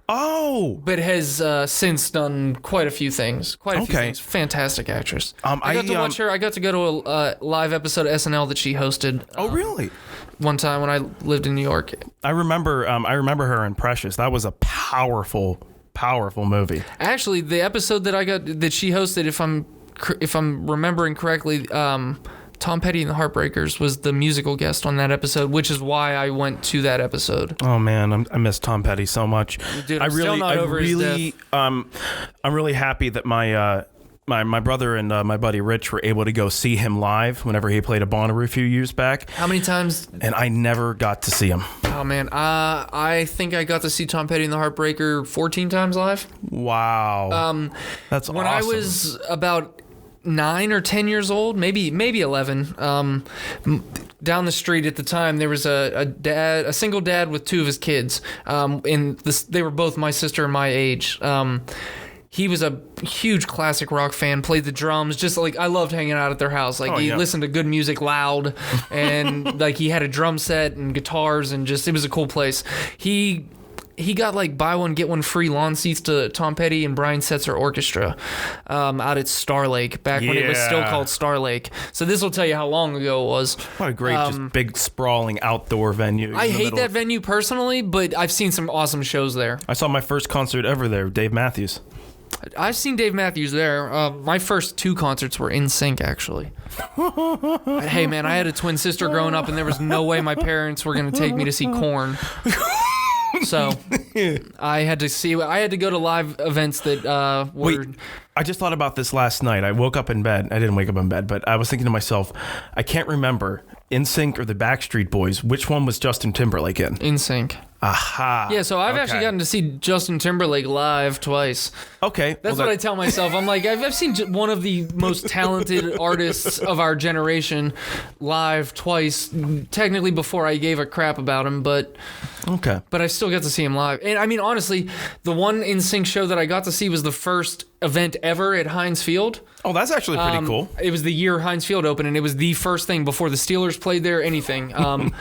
Oh, but has since done quite a few things. Fantastic actress. I got to watch her. I got to go to a live episode of SNL that she hosted. Oh, really? One time when I lived in New York. I remember her in Precious. That was a powerful movie. Actually, the episode that she hosted, if I'm remembering correctly, Tom Petty and the Heartbreakers was the musical guest on that episode, which is why I went to that episode. Oh man, I miss Tom Petty so much. Dude, I'm still not over his death. I'm really happy that my brother and my buddy Rich were able to go see him live whenever he played at Bonnaroo a few years back. How many times? And I never got to see him. Oh man, I think I got to see Tom Petty and the Heartbreaker 14 times live. Wow. That's when awesome. I was about 9 or 10 years old, maybe 11. Down the street at the time, there was a single dad with 2 of his kids. They were both my sister and my age. He was a huge classic rock fan, played the drums, just like I loved hanging out at their house. He listened to good music loud, and he had a drum set and guitars, and just it was a cool place. He got buy one get one free lawn seats to Tom Petty and Brian Setzer Orchestra out at Star Lake back when it was still called Star Lake. So this will tell you how long ago it was. What a great, just big sprawling outdoor venue. I hate that venue personally, but I've seen some awesome shows there. I saw my first concert ever there, Dave Matthews. I've seen Dave Matthews there. My first 2 concerts were in sync, actually. Hey man, I had a twin sister growing up, and there was no way my parents were going to take me to see Korn. So I had to go to live events that were... Wait, I just thought about this last night. I woke up in bed. I didn't wake up in bed, but I was thinking to myself, I can't remember NSYNC or the Backstreet Boys. Which one was Justin Timberlake in? NSYNC. Aha. Yeah, so I've actually gotten to see Justin Timberlake live twice. Okay. That's what I tell myself. I'm like, I've seen one of the most talented artists of our generation live twice, technically before I gave a crap about him, but I still got to see him live. And I mean, honestly, the one NSYNC show that I got to see was the first event ever at Heinz Field. Oh, that's actually pretty cool. It was the year Heinz Field opened, and it was the first thing before the Steelers played there, anything.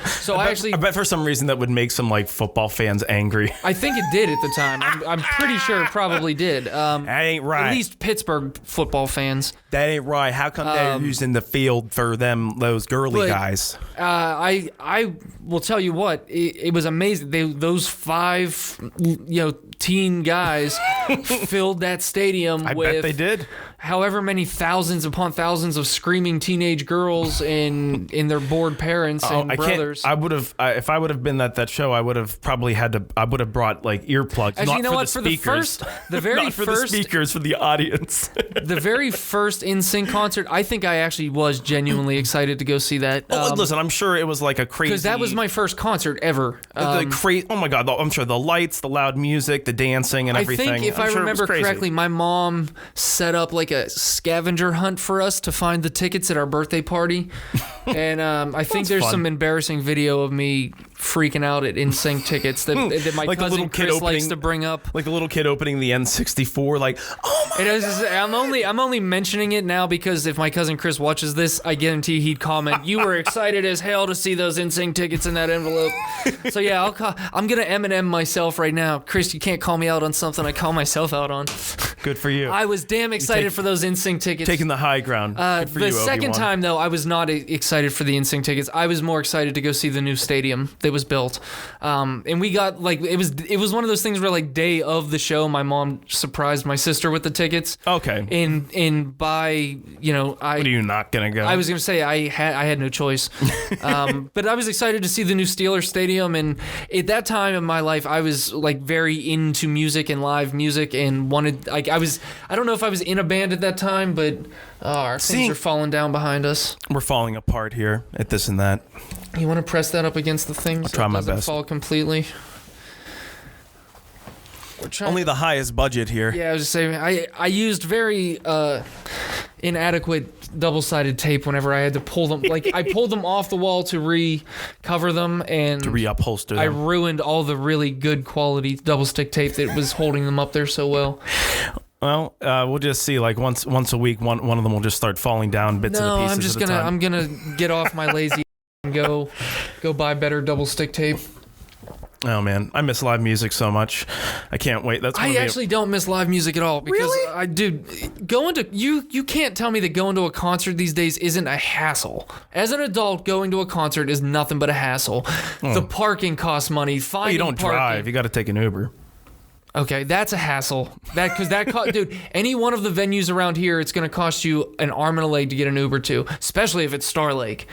So I bet for some reason that would make some football fans angry. I think it did at the time. I'm pretty sure it probably did. That ain't right. At least Pittsburgh football fans. That ain't right. How come they're using the field for those girly guys? I will tell you what, it was amazing. Those 5 teen guys filled that stadium. I bet they did. However many thousands upon thousands of screaming teenage girls and their bored parents and brothers. I would have, if I would have been at that show, I would have probably I would have brought earplugs. Actually, not you know for what? The speakers. The very not for the speakers, for the audience. The very first NSYNC concert, I think I actually was genuinely excited to go see that. Listen, I'm sure it was a crazy. Because that was my first concert ever. Oh my God! I'm sure the lights, the loud music, the dancing, and everything. I think if I remember correctly, my mom set up a scavenger hunt for us to find the tickets at our birthday party, and I think there's some embarrassing video of me freaking out at NSYNC tickets that my cousin Chris likes to bring up. Like the little kid opening the N64, oh my! I'm only mentioning it now because if my cousin Chris watches this, I guarantee he'd comment, "You were excited as hell to see those NSYNC tickets in that envelope." So yeah, I'm gonna Eminem myself right now. Chris, you can't call me out on something I call myself out on. Good for you. I was damn excited for those NSYNC tickets. Taking the high ground. Good for the you, second Obi-Wan. time though, I was not excited for the NSYNC tickets. I was more excited to go see the new stadium that was built. And we got like it was one of those things where like day of the show, my mom surprised my sister with the tickets. Okay. And by what are you not gonna go? I was gonna say I had no choice. But I was excited to see the new Steelers stadium, and at that time in my life, I was like very into music and live music, and wanted like I don't know if I was in a band at that time, but our things are falling down behind us. We're falling apart here at this and that. You want to press that up against the thing so try it my doesn't best. fall completely? Only the highest budget here. Yeah, I was just saying, I used very inadequate double-sided tape whenever I had to pull them. Like, I pulled them off the wall to recover them, and to reupholster them. I ruined all the really good quality double-stick tape that was holding them up there so well. Well, we'll just see. Like once a week, one of them will just start falling down bits and pieces. I'm just gonna get off my lazy and go buy better double-stick tape. Oh man, I miss live music so much. I can't wait. I actually don't miss live music at all because really? Going to you can't tell me that going to a concert these days isn't a hassle. As an adult, going to a concert is nothing but a hassle. The parking costs money. Well, you don't drive. You got to take an Uber. Okay, that's a hassle. Dude, any one of the venues around here, it's going to cost you an arm and a leg to get an Uber to, especially if it's Star Lake.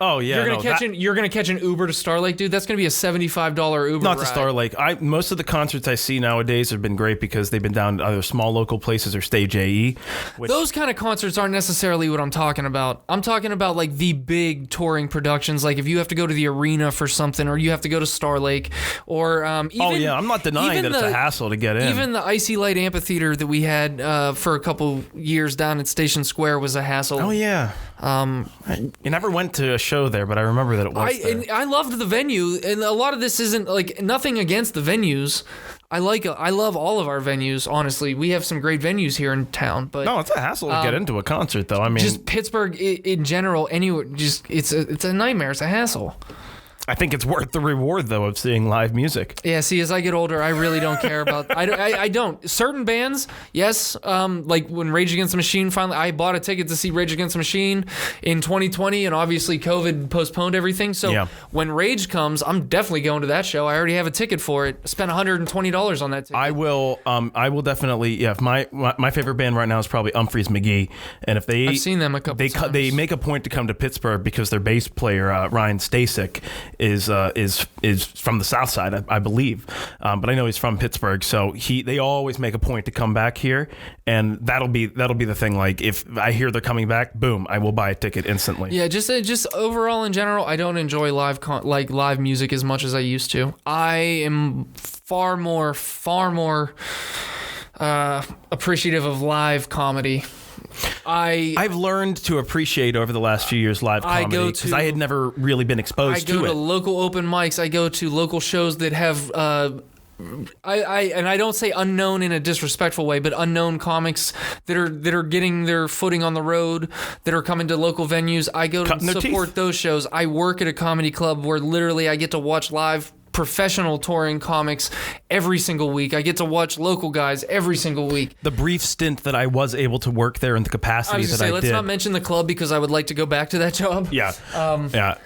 Oh yeah, you're gonna catch an Uber to Star Lake, dude. That's gonna be a $75 Uber. Not ride. to Star Lake. Most of the concerts I see nowadays have been great because they've been down to either small local places or Stage AE. Those kind of concerts aren't necessarily what I'm talking about. I'm talking about like the big touring productions, like if you have to go to the arena for something, or you have to go to Star Lake, or I'm not denying that it's a hassle to get in. Even the Icy Light Amphitheater that we had for a couple years down at Station Square was a hassle. Oh yeah. You never went to a show there, but I remember that it was there. And I loved the venue, and a lot of this isn't like nothing against the venues. I love all of our venues. Honestly, we have some great venues here in town. But no, it's a hassle to get into a concert, though. I mean, just Pittsburgh in general, anywhere, just it's a nightmare. It's a hassle. I think it's worth the reward, though, of seeing live music. Yeah, see, as I get older, I really don't care about... I don't. Certain bands, yes. Like when Rage Against the Machine finally... I bought a ticket to see Rage Against the Machine in 2020, and obviously COVID postponed everything. So when Rage comes, I'm definitely going to that show. I already have a ticket for it. I spent $120 on that ticket. I will definitely... Yeah, if my favorite band right now is probably Humphreys McGee. And if they... I've seen them a couple times. They make a point to come to Pittsburgh because their bass player, Ryan Stasek, is from the South Side, I believe, but I know he's from Pittsburgh. So they always make a point to come back here, and that'll be the thing. Like if I hear they're coming back, boom, I will buy a ticket instantly. Yeah, just overall in general, I don't enjoy live music as much as I used to. I am far more appreciative of live comedy. I've learned to appreciate over the last few years live comedy because I had never really been exposed to it. I go to local open mics. I go to local shows that have I don't say unknown in a disrespectful way, but unknown comics that are getting their footing on the road, that are coming to local venues. I go to support those shows. I work at a comedy club where literally I get to watch live professional touring comics every single week. I get to watch local guys every single week. The brief stint that I was able to work there in the capacity that I did. Let's not mention the club because I would like to go back to that job. Yeah. Yeah.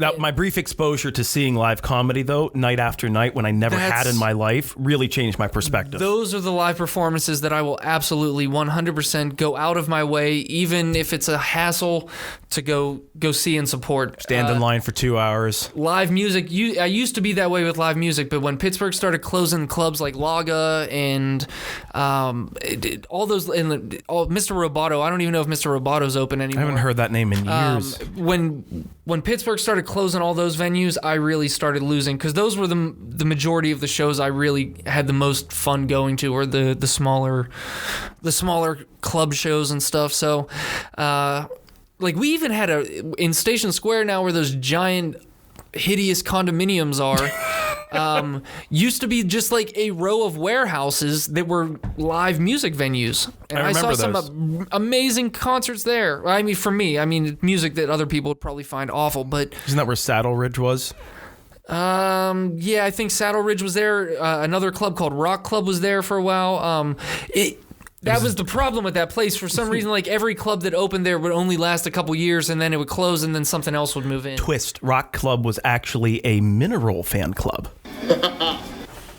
Now, my brief exposure to seeing live comedy, though, night after night, when I never had in my life, really changed my perspective. Those are the live performances that I will absolutely 100% go out of my way, even if it's a hassle, to go see and support. Stand in line for 2 hours. Live music. I used to be that way with live music, but when Pittsburgh started closing clubs like Laga and all those, and Mr. Roboto, I don't even know if Mr. Roboto's open anymore. I haven't heard that name in years. When Pittsburgh started closing all those venues, I really started losing because those were the majority of the shows I really had the most fun going to, or the smaller club shows and stuff. So, like we even had in Station Square now where those giant hideous condominiums are. Used to be just like a row of warehouses that were live music venues. And I saw some amazing concerts there. I mean, for me, music that other people would probably find awful, but... Isn't that where Saddle Ridge was? Yeah, I think Saddle Ridge was there. Another club called Rock Club was there for a while. That was the problem with that place. For some reason, like every club that opened there would only last a couple years, and then it would close, and then something else would move in. Twist. Rock Club was actually a mineral fan club.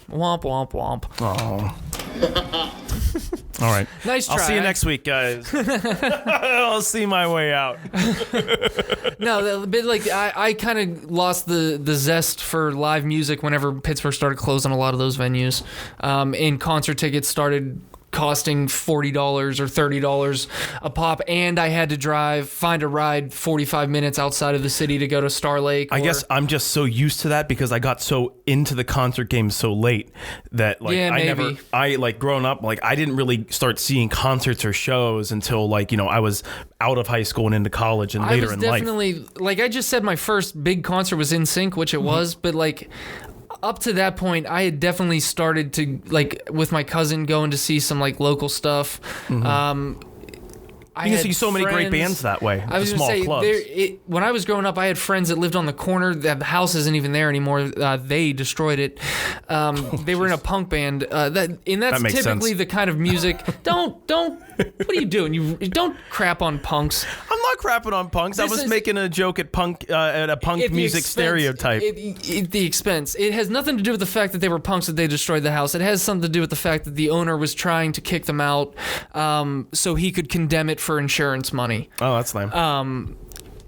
Womp, womp, womp. Oh. All right. Nice try. I'll see you next week, guys. I'll see my way out. No, but like I kind of lost the zest for live music whenever Pittsburgh started closing a lot of those venues, and concert tickets started costing $40 or $30 a pop, and I had to find a ride 45 minutes outside of the city to go to Star Lake. I guess I'm just so used to that because I got so into the concert game so late that like I like growing up, like I didn't really start seeing concerts or shows until like, I was out of high school and into college and later in life. I was definitely, like I just said, my first big concert was NSYNC, which it was, but like up to that point, I had definitely started to, like, with my cousin going to see some, like, local stuff. You can see so many great bands that way. I was going to say, when I was growing up, I had friends that lived on the corner. The house isn't even there anymore. They destroyed it. They were in a punk band. That's typically sense. the kind of music. Don't. What are you doing? You don't crap on punks. I'm not crapping on punks. I was making a joke at a punk music stereotype. At the expense. It has nothing to do with the fact that they were punks that they destroyed the house. It has something to do with the fact that the owner was trying to kick them out, so he could condemn it for insurance money. Oh, that's lame.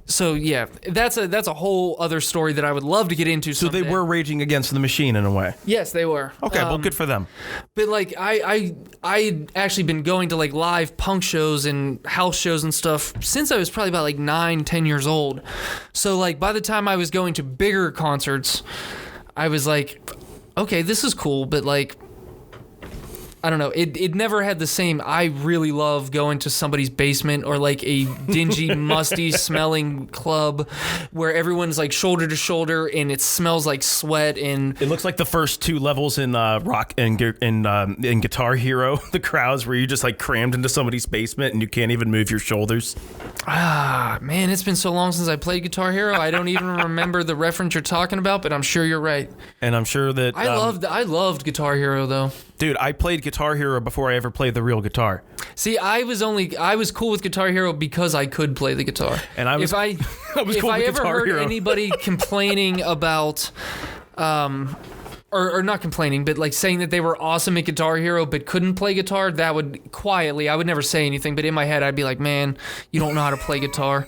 So yeah, that's a whole other story that I would love to get into someday. So they were raging against the machine in a way. Yes, they were. Okay, well, good for them. But like I actually been going to like live punk shows and house shows and stuff since I was probably about like 9-10 years old. So like by the time I was going to bigger concerts, I was like, okay, this is cool, but like, I don't know. It never had the same. I really love going to somebody's basement or like a dingy, musty smelling club where everyone's like shoulder to shoulder and it smells like sweat and it looks like the first two levels in Rock and in Guitar Hero, the crowds where you just like crammed into somebody's basement and you can't even move your shoulders. Ah, man, it's been so long since I played Guitar Hero. I don't even remember the reference you're talking about, but I'm sure you're right. And I'm sure that I loved Guitar Hero though. Dude, I played Guitar Hero before I ever played the real guitar. See, I was cool with Guitar Hero because I could play the guitar. And I was if I ever heard anybody complaining about or not complaining, but like saying that they were awesome at Guitar Hero but couldn't play guitar, that would quietly, I would never say anything, but in my head I'd be like, man, you don't know how to play guitar.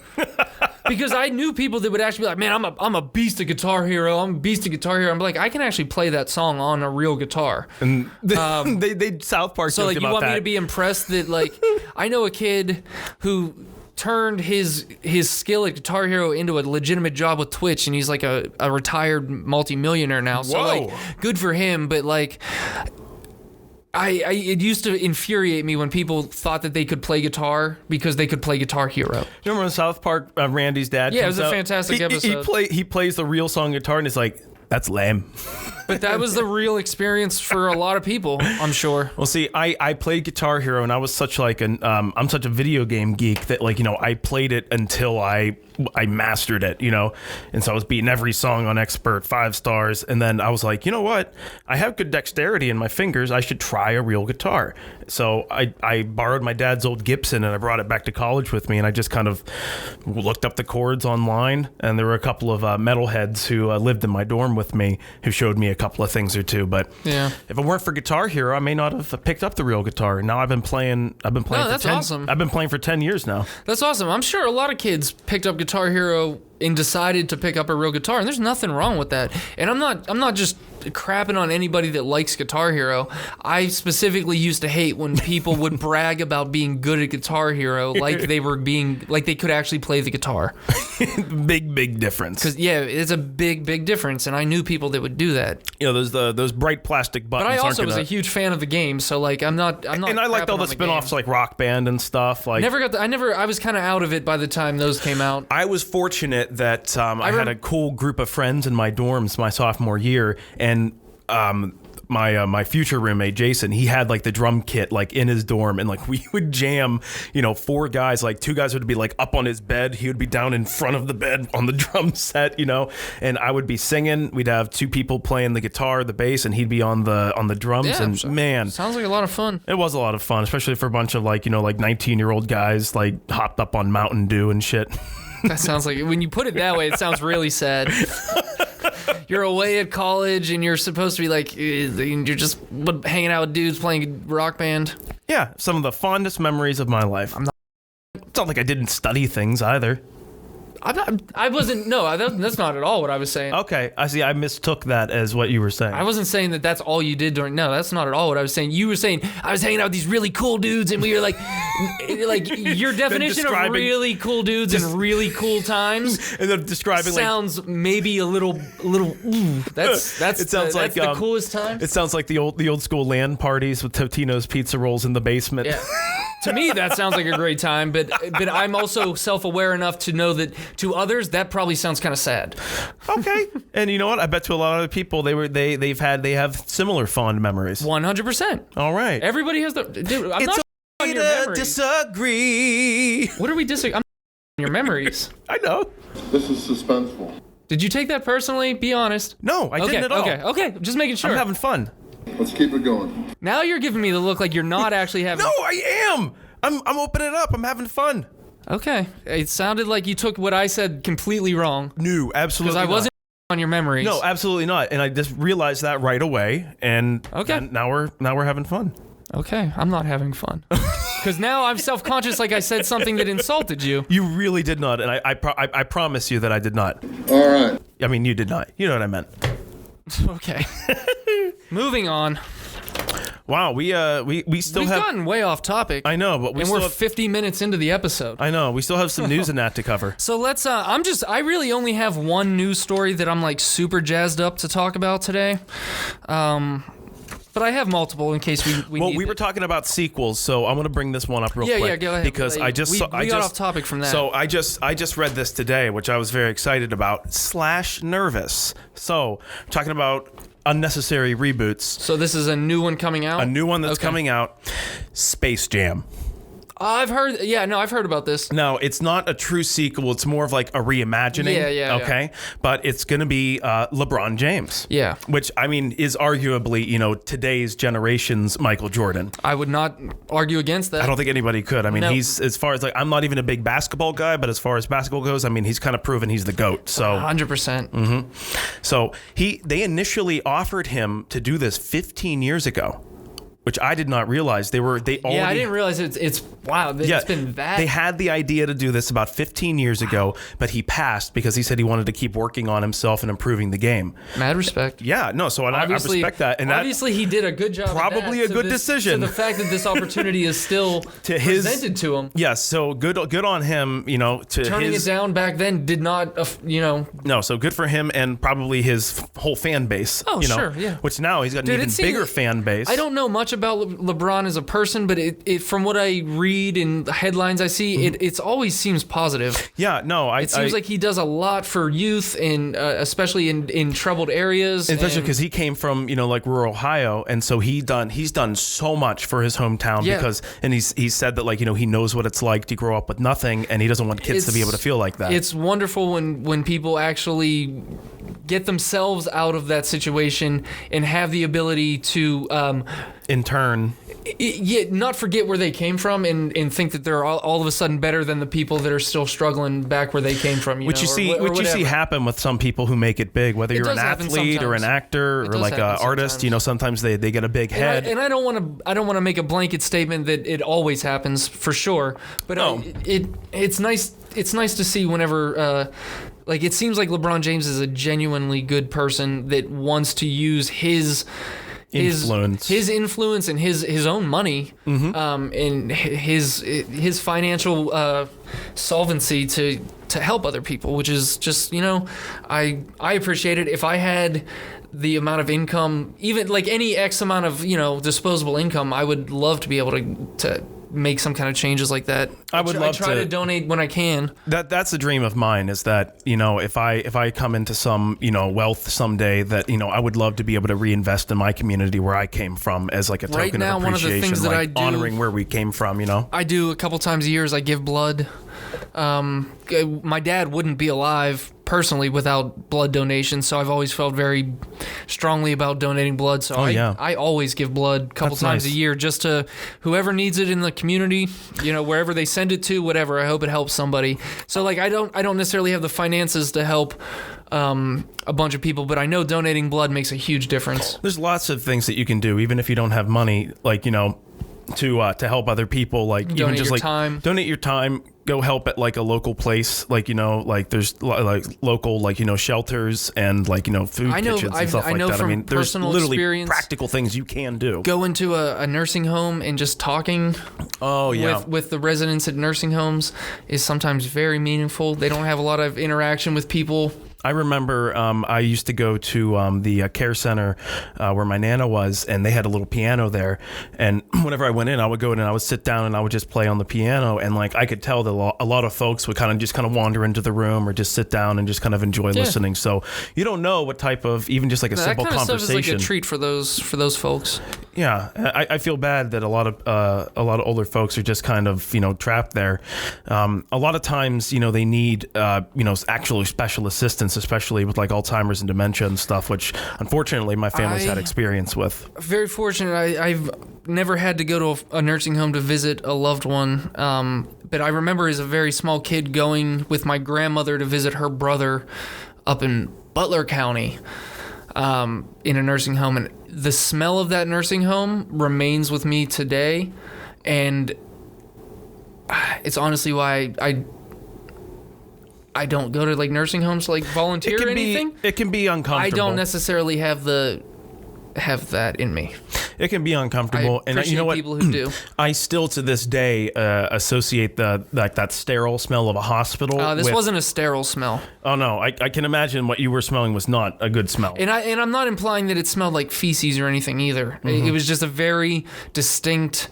Because I knew people that would actually be like, man, I'm a beast at Guitar Hero. I'm a beast at Guitar Hero. I'm like, I can actually play that song on a real guitar. And they South Park. So like, you want me to be impressed that like, I know a kid who turned his skill at Guitar Hero into a legitimate job with Twitch, and he's like a retired multimillionaire now. So like, good for him. But like, it used to infuriate me when people thought that they could play guitar because they could play Guitar Hero. Remember when South Park, Randy's dad? Yeah, it was a fantastic episode. He plays the real song guitar and it's like, that's lame. But that was the real experience for a lot of people, I'm sure. Well, see, I played Guitar Hero and I was such like I'm such a video game geek that like, I played it until I mastered it, and so I was beating every song on Expert 5 stars. And then I was like, you know what? I have good dexterity in my fingers. I should try a real guitar. So I borrowed my dad's old Gibson and I brought it back to college with me. And I just kind of looked up the chords online. And there were a couple of metalheads who lived in my dorm with me who showed me a couple of things or two. But yeah, if it weren't for Guitar Hero, I may not have picked up the real guitar. And now I've been playing. That's awesome. I've been playing for 10 years now. That's awesome. I'm sure a lot of kids picked up Guitar Hero and decided to pick up a real guitar, and there's nothing wrong with that. And I'm not just crapping on anybody that likes Guitar Hero. I specifically used to hate when people would brag about being good at Guitar Hero like they could actually play the guitar. Big difference. Because yeah, it's a big difference, and I knew people that would do that. Those bright plastic buttons. But I also was a huge fan of the game, so like I'm not. And I liked all the spin-offs like Rock Band and stuff. Like I was kind of out of it by the time those came out. I was fortunate that I had a cool group of friends in my dorms my sophomore year, and with my future roommate Jason. He had like the drum kit like in his dorm, and like we would jam, 4 guys. Like 2 guys would be like up on his bed. He would be down in front of the bed on the drum set, and I would be singing. We'd have 2 people playing the guitar, the bass, and he'd be on the drums. Yeah, and man, sounds like a lot of fun. It was a lot of fun, especially for a bunch of like 19-year-old guys like hopped up on Mountain Dew and shit. That sounds like, when you put it that way, it sounds really sad. You're away at college and you're supposed to be like, you're just hanging out with dudes playing rock band. Yeah, some of the fondest memories of my life. It's not like I didn't study things either. I wasn't. No, that's not at all what I was saying. Okay, I see. I mistook that as what you were saying. I wasn't saying that that's all you did during. No, that's not at all what I was saying. You were saying I was hanging out with these really cool dudes, and we were like your definition of really cool dudes and really cool times. And then describing sounds maybe a little. Ooh, that's it sounds like the coolest time. It sounds like the old school LAN parties with Totino's pizza rolls in the basement. Yeah. To me, that sounds like a great time, but I'm also self-aware enough to know that to others that probably sounds kind of sad. Okay, and you know what? I bet to a lot of other people they have similar fond memories. 100%. All right. Everybody has the. Dude, I'm it's not on your memories. Disagree. What are we disagreeing? I'm on your memories. I know. This is suspenseful. Did you take that personally? Be honest. No, I didn't at all. Okay. Just making sure. I'm having fun. Let's keep it going. Now you're giving me the look like you're not actually having. No, I am. I'm opening it up. I'm having fun. Okay. It sounded like you took what I said completely wrong. No, absolutely not. Because I wasn't on your memories. No, absolutely not. And I just realized that right away. And now we're having fun. Okay, I'm not having fun. Because now I'm self-conscious like I said something that insulted you. You really did not. And I promise you that I did not. All right. I mean, you did not. You know what I meant. Okay. Moving on. Wow, we still We've have gotten way off topic. I know, but we're 50 minutes into the episode. I know, we still have some news and that to cover. So let's I really only have one news story that I'm like super jazzed up to talk about today. But I have multiple in case we need we were talking about sequels, so I'm going to bring this one up real quick. Yeah, go ahead. Because I got off topic from that. So I just read this today, which I was very excited about. /nervous. So talking about unnecessary reboots. So this is a new one coming out? A new one that's coming out. Space Jam. I've heard about this. No, it's not a true sequel. It's more of like a reimagining. Yeah. Okay, but it's going to be LeBron James. Yeah. Which, I mean, is arguably, today's generation's Michael Jordan. I would not argue against that. I don't think anybody could. I mean, No. he's, as far as like, I'm not even a big basketball guy, but as far as basketball goes, I mean, he's kind of proven he's the GOAT. So 100%. Mm-hmm. So they initially offered him to do this 15 years ago. Which I did not realize. I didn't realize it's wow. It's been that. They had the idea to do this about 15 years ago, but he passed because he said he wanted to keep working on himself and improving the game. Mad respect. Yeah, no. So I respect that. And obviously, he did a good job. Probably a good decision. So the fact that this opportunity is still presented to him. Yes. So good on him. Turning it down back then did not. No. So good for him and probably his whole fan base. Oh, sure. Yeah. Which now he's got an even bigger fan base. I don't know much about LeBron as a person, but it from what I read in the headlines I see, it always seems positive. Yeah, no, it seems like he does a lot for youth, and especially in troubled areas. Especially because he came from like rural Ohio, and so he's done so much for his hometown and he said that he knows what it's like to grow up with nothing, and he doesn't want kids to be able to feel like that. It's wonderful when people actually get themselves out of that situation and have the ability to in turn not forget where they came from and think that they're all of a sudden better than the people that are still struggling back where they came from. Which you see happen with some people who make it big, whether you're an athlete or an actor or like an artist. Sometimes they get a big head. And I don't want to make a blanket statement that it always happens for sure. But it's nice. It's nice to see whenever. It seems like LeBron James is a genuinely good person that wants to use his influence and his own money, and his financial solvency to help other people, which is just I appreciate it. If I had the amount of income, even like any X amount of disposable income, I would love to be able to make some kind of changes like that. I try to donate when I can. That's the dream of mine, is that, if I come into some, wealth someday, that, I would love to be able to reinvest in my community where I came from as like a token right now, of appreciation, one of the things that I do, honoring where we came from, I do a couple times a year is I give blood. My dad wouldn't be alive personally without blood donations, so I've always felt very strongly about donating blood. So I always give blood a couple times a year, just to whoever needs it in the community, wherever they send it to, whatever. I hope it helps somebody. So like I don't necessarily have the finances to help a bunch of people, but I know donating blood makes a huge difference. There's lots of things that you can do, even if you don't have money, like, to help other people, like donate even just your like time. Donate your time, go help at like a local place, like like there's like local, like shelters and like food kitchens and stuff like that. I mean, there's literally practical things you can do. Go into a nursing home and just talking with the residents at nursing homes is sometimes very meaningful. They don't have a lot of interaction with people. I remember I used to go to the care center where my Nana was, and they had a little piano there. And whenever I went in, I would go in and I would sit down and I would just play on the piano. And like I could tell that a lot of folks would kind of wander into the room or just sit down and just kind of enjoy listening. So you don't know what type of, even just like a simple conversation. That kind of stuff is like a treat for those folks. Yeah, I feel bad that a lot of older folks are just kind of trapped there. A lot of times they need actually special assistance, especially with like Alzheimer's and dementia and stuff, which unfortunately my family's had experience with. Very fortunate. I've never had to go to a nursing home to visit a loved one, but I remember as a very small kid going with my grandmother to visit her brother up in Butler County in a nursing home, and the smell of that nursing home remains with me today, and it's honestly why I don't go to like nursing homes to like volunteer or anything. It can be uncomfortable. I don't necessarily have that in me. It can be uncomfortable, and you know what? People who do. I still to this day associate that sterile smell of a hospital. This wasn't a sterile smell. Oh no, I can imagine what you were smelling was not a good smell. And I'm not implying that it smelled like feces or anything either. Mm-hmm. It was just a very distinct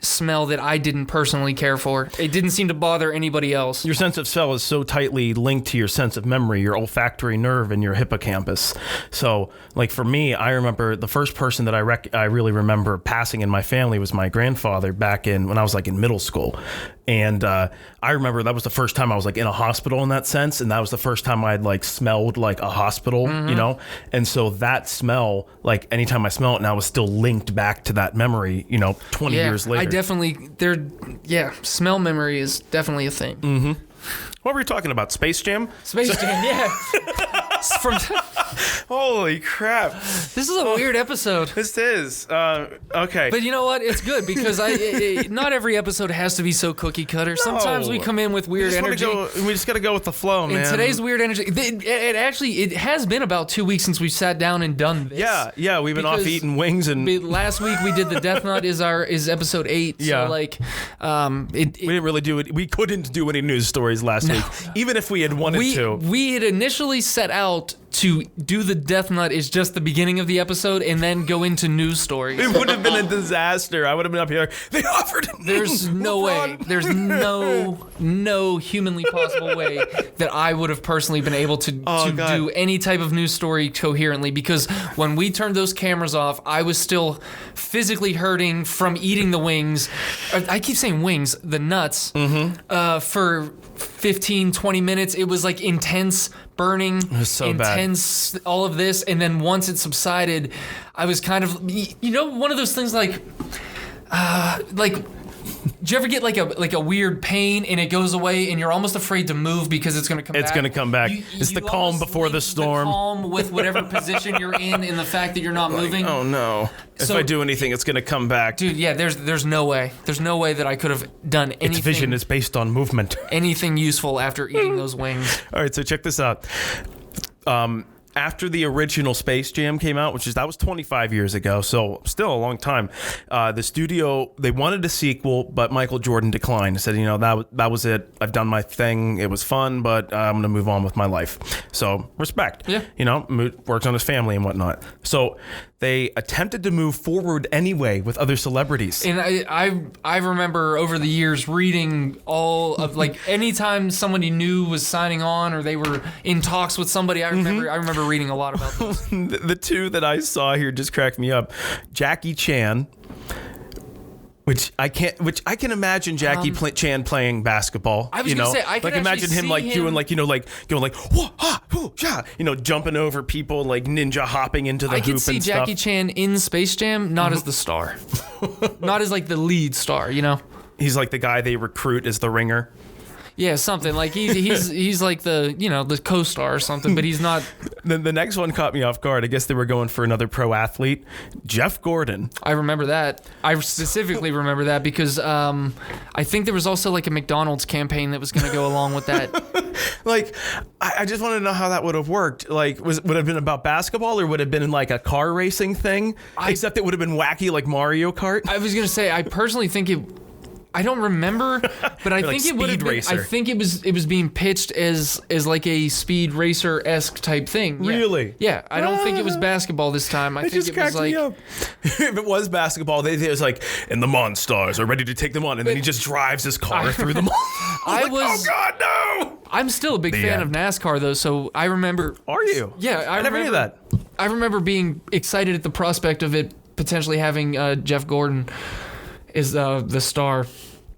smell that I didn't personally care for. It didn't seem to bother anybody else. Your sense of smell is so tightly linked to your sense of memory, your olfactory nerve and your hippocampus. So like for me, I remember the first person that I really remember passing in my family was my grandfather back when I was like in middle school. And I remember that was the first time I was like in a hospital in that sense. And that was the first time I'd like smelled like a hospital, mm-hmm. And so that smell, like anytime I smell it now, was still linked back to that memory, 20 years later. Smell memory is definitely a thing. Mm-hmm. What were we talking about? Space Jam? Space Jam, yeah. Holy crap. This is a weird episode. This is. Okay. But you know what? It's good because not every episode has to be so cookie cutter. Sometimes we come in with weird energy. We just got to go with the flow, man. And today's weird energy, it has been about 2 weeks since we sat down and done this. Yeah. We've been off eating wings. And last week we did the Death Nut is episode 8. Yeah. So like, we didn't really do it. We couldn't do any news stories last week, even if we had wanted to. We had initially set out to do the Death Nut is just the beginning of the episode and then go into news stories. It would have been a disaster. I would have been up here. They offered. There's no way. There's no humanly possible way that I would have personally been able to do any type of news story coherently, because when we turned those cameras off, I was still physically hurting from eating the wings. I keep saying wings, the nuts, for 15, 20 minutes. It was like intense burning, it was so intense, bad. All of this. And then once it subsided, I was kind of, one of those things like, do you ever get like a weird pain and it goes away and you're almost afraid to move because it's going to come back? It's going to come back. It's the calm before the storm. The calm with whatever position you're in and the fact that you're not moving. Oh no. If I do anything, it's going to come back. Dude, yeah, there's no way. There's no way that I could have done anything. Its vision is based on movement. Anything useful after eating those wings. All right, so check this out. After the original Space Jam came out, that was 25 years ago, so still a long time, the studio, they wanted a sequel, but Michael Jordan declined. Said, that was it. I've done my thing. It was fun, but I'm going to move on with my life. So respect. Yeah. Works on his family and whatnot. So they attempted to move forward anyway with other celebrities. And I remember over the years reading all of, like, anytime somebody new was signing on or they were in talks with somebody, I remember reading a lot about those. The two that I saw here just cracked me up. Jackie Chan, which I can imagine Jackie Chan playing basketball. I was gonna say, I can imagine him like doing like going like whoa, ha, whoo, yeah, jumping over people, like ninja hopping into the hoop and stuff. I could see Jackie Chan in Space Jam, not as the star, not as like the lead star. He's like the guy they recruit as the ringer. Yeah, something like he's like the the co-star or something, but he's not. Then the next one caught me off guard. I guess they were going for another pro athlete, Jeff Gordon. I remember that. I specifically remember that because I think there was also like a McDonald's campaign that was going to go along with that. Like, I just want to know how that would have worked. Like, would it have been about basketball or would it have been like a car racing thing? Except it would have been wacky like Mario Kart. I was going to say, I personally think it. I don't remember, but I think it would have been. I think it was being pitched as like a speed racer-esque type thing. Yeah. Really? Yeah. I don't think it was basketball this time. I think it was like. If it was basketball, they was like, and the Monstars are ready to take them on, and then he just drives his car through them. Oh God, no! I'm still a big fan of NASCAR though, so I remember. Are you? Yeah, I never knew that. I remember being excited at the prospect of it potentially having Jeff Gordon is the star.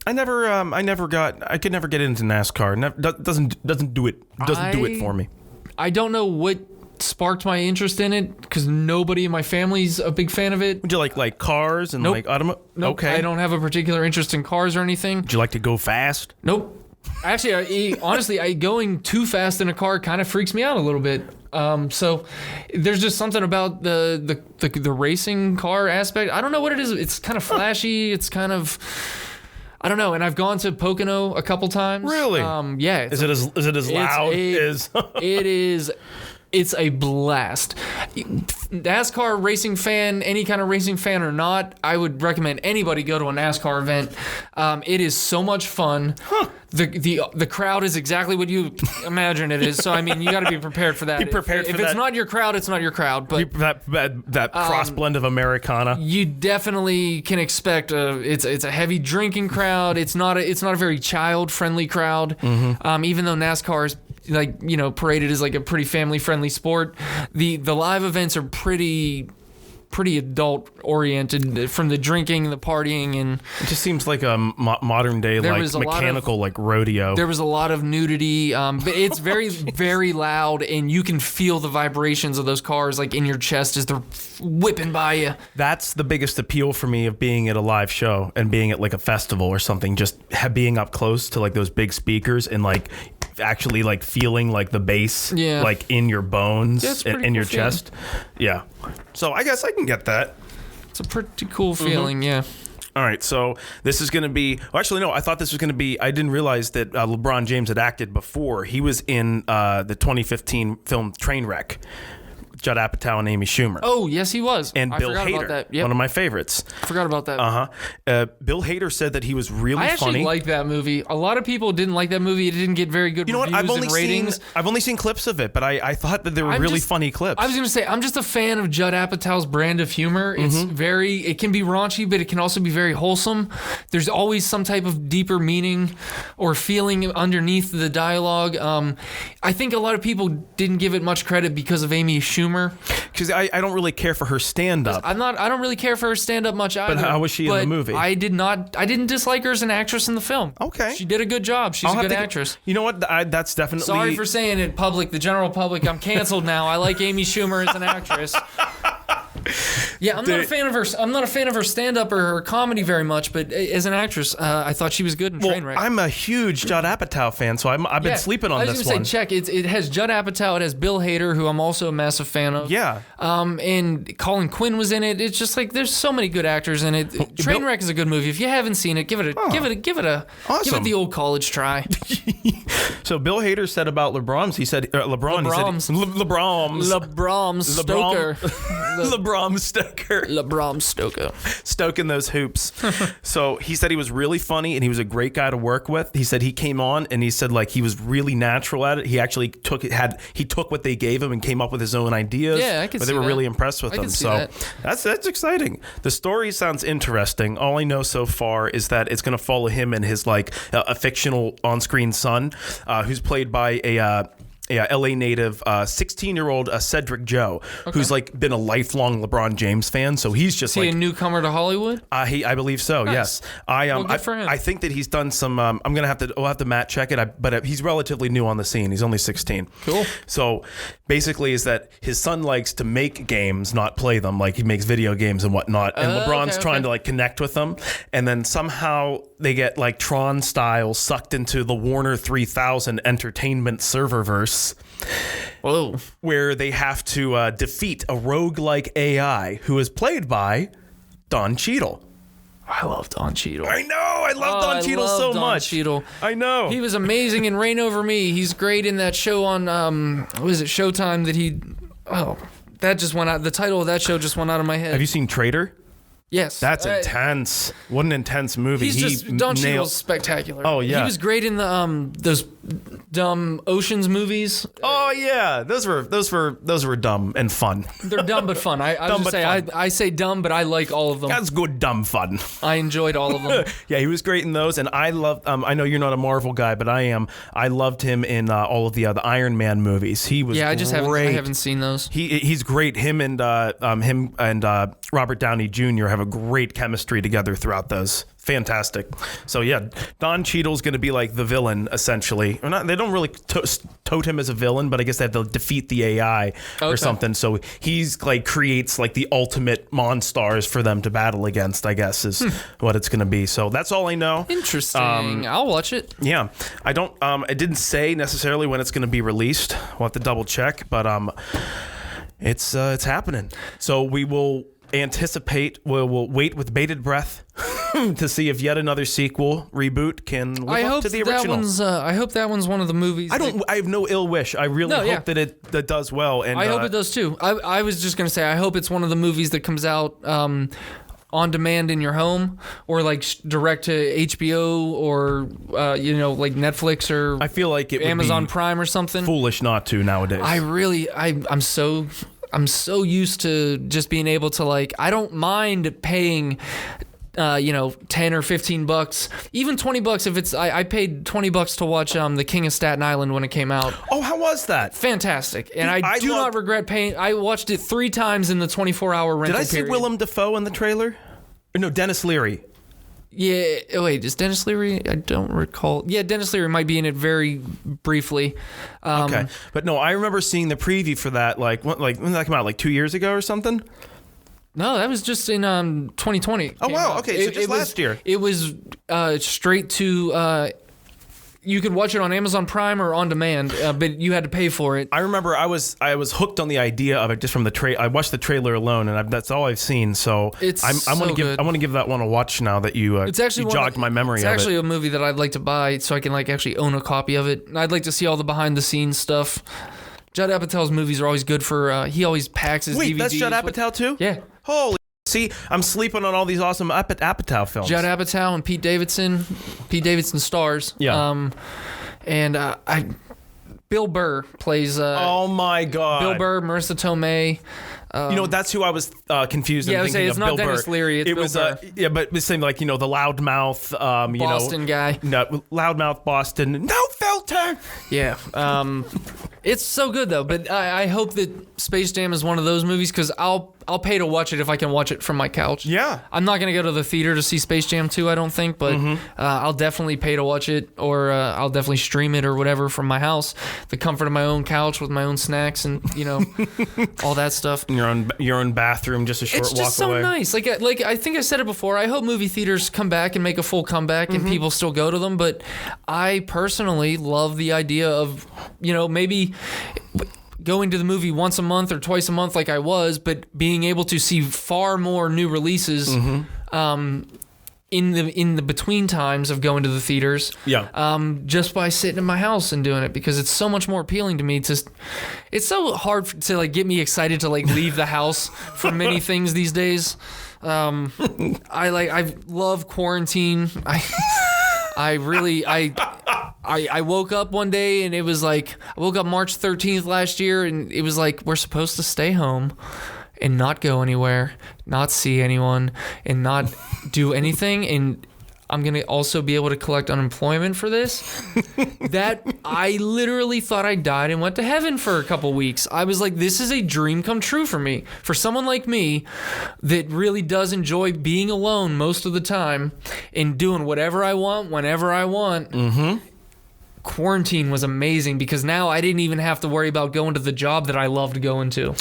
I could never get into NASCAR. Doesn't do it. Doesn't do it for me. I don't know what sparked my interest in it because nobody in my family's a big fan of it. Would you like cars and like automobiles? Nope. Okay. I don't have a particular interest in cars or anything. Would you like to go fast? Nope. Actually, honestly, going too fast in a car kind of freaks me out a little bit. So there's just something about the racing car aspect. I don't know what it is. It's kind of flashy. It's kind of, I don't know. And I've gone to Pocono a couple times. Really? Yeah. Is it as loud as? It is. It's a blast. NASCAR racing fan, any kind of racing fan or not, I would recommend anybody go to a NASCAR event. It is so much fun. Huh. The crowd is exactly what you imagine it is. So I mean, you got to be prepared for that. Be prepared for that. If it's not your crowd, it's not your crowd. But that cross blend of Americana. You definitely can expect it's a heavy drinking crowd. It's not a very child friendly crowd. Mm-hmm. Even though NASCAR is paraded as like a pretty family friendly sport, the live events are pretty adult oriented from the drinking, the partying, and it just seems like a modern day like mechanical like rodeo. There was a lot of nudity, but it's very very loud, and you can feel the vibrations of those cars like in your chest as they're whipping by you. That's the biggest appeal for me of being at a live show and being at like a festival or something. Just being up close to like those big speakers and like actually like feeling like the bass like in your bones and in your chest. Yeah. So I guess I can get that. It's a pretty cool feeling, yeah. All right, so this is going to be... Well, actually, no, I thought this was going to be... I didn't realize that LeBron James had acted before. He was in the 2015 film Trainwreck. Judd Apatow and Amy Schumer. Oh, yes, he was. And Bill Hader, one of my favorites. I forgot about that. Bill Hader said that he was really funny. I actually like that movie. A lot of people didn't like that movie. It didn't get very good reviews and ratings. I've only seen clips of it, but I thought that they were really funny clips. I was going to say, I'm just a fan of Judd Apatow's brand of humor. It's it can be raunchy, but it can also be very wholesome. There's always some type of deeper meaning or feeling underneath the dialogue. I think a lot of people didn't give it much credit because of Amy Schumer. Because I don't really care for her stand-up. I don't really care for her stand-up much either. But how was she in the movie? I didn't dislike her as an actress in the film. Okay. She did a good job. She's a good actress. You know what? That's definitely... Sorry for saying it public, the general public. I'm canceled now. I like Amy Schumer as an actress. Yeah, I'm not a fan of her stand-up or her comedy very much, but as an actress, I thought she was good in Trainwreck. I'm a huge Judd Apatow fan, so I've been sleeping on this one. I was going to say, check. It has Judd Apatow. It has Bill Hader, who I'm also a massive fan of. Yeah. And Colin Quinn was in it. It's just like there's so many good actors in it. Trainwreck is a good movie. If you haven't seen it, give it the old college try. So Bill Hader said about LeBron. He said LeBron Stoker. LeBron Stoker. Stoker. LeBron Stoker. Stoking those hoops. So he said he was really funny and he was a great guy to work with. He said he came on and he said like he was really natural at it. He actually took what they gave him and came up with his own ideas. Yeah, I could see They were that. really impressed with I him. could see So that. that's exciting. The story sounds interesting. All I know so far is that it's going to follow him and his like a fictional on-screen son, who's played by a LA native, 16-year-old Cedric Joe, who's like been a lifelong LeBron James fan. So he's just Is he like a newcomer to Hollywood? I believe so. Nice. Yes. Good for him. I think that he's done some. We'll have to Matt check it. But he's relatively new on the scene. He's only 16. Cool. So basically, is that his son likes to make games, not play them. Like he makes video games and whatnot. And LeBron's trying to like connect with them. And then somehow they get like Tron style sucked into the Warner 3000 entertainment serververse. Whoa. Where they have to defeat a roguelike AI who is played by Don Cheadle. I love Don Cheadle. I know. I love Don Cheadle so Don much. Cheadle. I know. He was amazing in Reign Over Me. He's great in that show on what is it, Showtime that just went out. The title of that show just went out of my head. Have you seen Traitor? Yes. That's intense. What an intense movie. Don Cheadle's spectacular. Oh, yeah. He was great in the those dumb Oceans movies. Oh yeah, those were dumb and fun. They're dumb but fun. I say dumb, but I like all of them. That's good dumb fun. I enjoyed all of them. Yeah, he was great in those, and I love. I know you're not a Marvel guy, but I am. I loved him in all of the Iron Man movies. He was I great. haven't seen those. He's great. Him and Robert Downey Jr. have a great chemistry together throughout those. Fantastic. So yeah, Don Cheadle's going to be like the villain essentially. Or not, they don't really tote him as a villain, but I guess they have to defeat the AI or something. So he's like creates like the ultimate monsters for them to battle against, I guess is what it's going to be. So that's all I know. Interesting. I'll watch it. Yeah. I don't it didn't say necessarily when it's going to be released. We'll have to double check, but it's happening. So we'll wait with bated breath to see if yet another sequel reboot can live up to the original. I hope that one's one of the movies. I have no ill wish. I really hope that it does well. And I hope it does too. I was just gonna say I hope it's one of the movies that comes out on demand in your home, or like direct to HBO, or like Netflix, or I feel like it Amazon would be Prime or something. Foolish not to nowadays. I'm so used to just being able to like, I don't mind paying 10 or $15, even $20 if it's, I paid $20 to watch The King of Staten Island when it came out. Oh, how was that? Fantastic. And I do not regret paying. I watched it 3 times in the 24-hour rental period. Did I see Willem Dafoe in the trailer? Or no, Dennis Leary. Yeah, wait, is Dennis Leary? I don't recall. Yeah, Dennis Leary might be in it very briefly. Okay, but no, I remember seeing the preview for that. Like when did that come out? Like 2 years ago or something? No, that was just in 2020. Oh wow, okay, so just last year. It was straight to. You could watch it on Amazon Prime or on demand, but you had to pay for it. I remember I was hooked on the idea of it just from the trailer. I watched the trailer alone, and that's all I've seen. So I want to give that one a watch now that you jogged my memory of it. It's actually a movie that I'd like to buy so I can like actually own a copy of it. I'd like to see all the behind the scenes stuff. Judd Apatow's movies are always good for. He always packs his DVDs. Wait, that's Judd Apatow too? Yeah. Holy. See, I'm sleeping on all these awesome Apatow films. Judd Apatow and Pete Davidson. Pete Davidson stars. Yeah. Bill Burr plays. Oh my God. Bill Burr, Marissa Tomei. That's who I was confused. Yeah, I was thinking it's of not Bill Dennis Burr. Leary. It's Bill Burr. But the same like the loudmouth, Boston guy. No, loudmouth Boston. No filter. Yeah. It's so good though. But I hope that Space Jam is one of those movies because I'll pay to watch it if I can watch it from my couch. Yeah. I'm not gonna go to the theater to see Space Jam 2, I don't think, but I'll definitely pay to watch it, or I'll definitely stream it or whatever from my house, the comfort of my own couch with my own snacks and all that stuff. Your own bathroom, just a short walk away. It's just so nice. Like I think I said it before. I hope movie theaters come back and make a full comeback and people still go to them. But I personally love the idea of maybe going to the movie once a month or twice a month like I was, but being able to see far more new releases in the between times of going to the theaters. Yeah. Just by sitting in my house and doing it, because it's so much more appealing to me. It's so hard to like get me excited to like leave the house for many things these days. I love quarantine. I woke up one day and it was like, I woke up March 13th last year and it was like, we're supposed to stay home and not go anywhere, not see anyone, and not do anything. And I'm going to also be able to collect unemployment for this. That I literally thought I died and went to heaven for a couple weeks. I was like, this is a dream come true for me. For someone like me that really does enjoy being alone most of the time and doing whatever I want, whenever I want. Mm-hmm. Quarantine was amazing because now I didn't even have to worry about going to the job that I loved going to.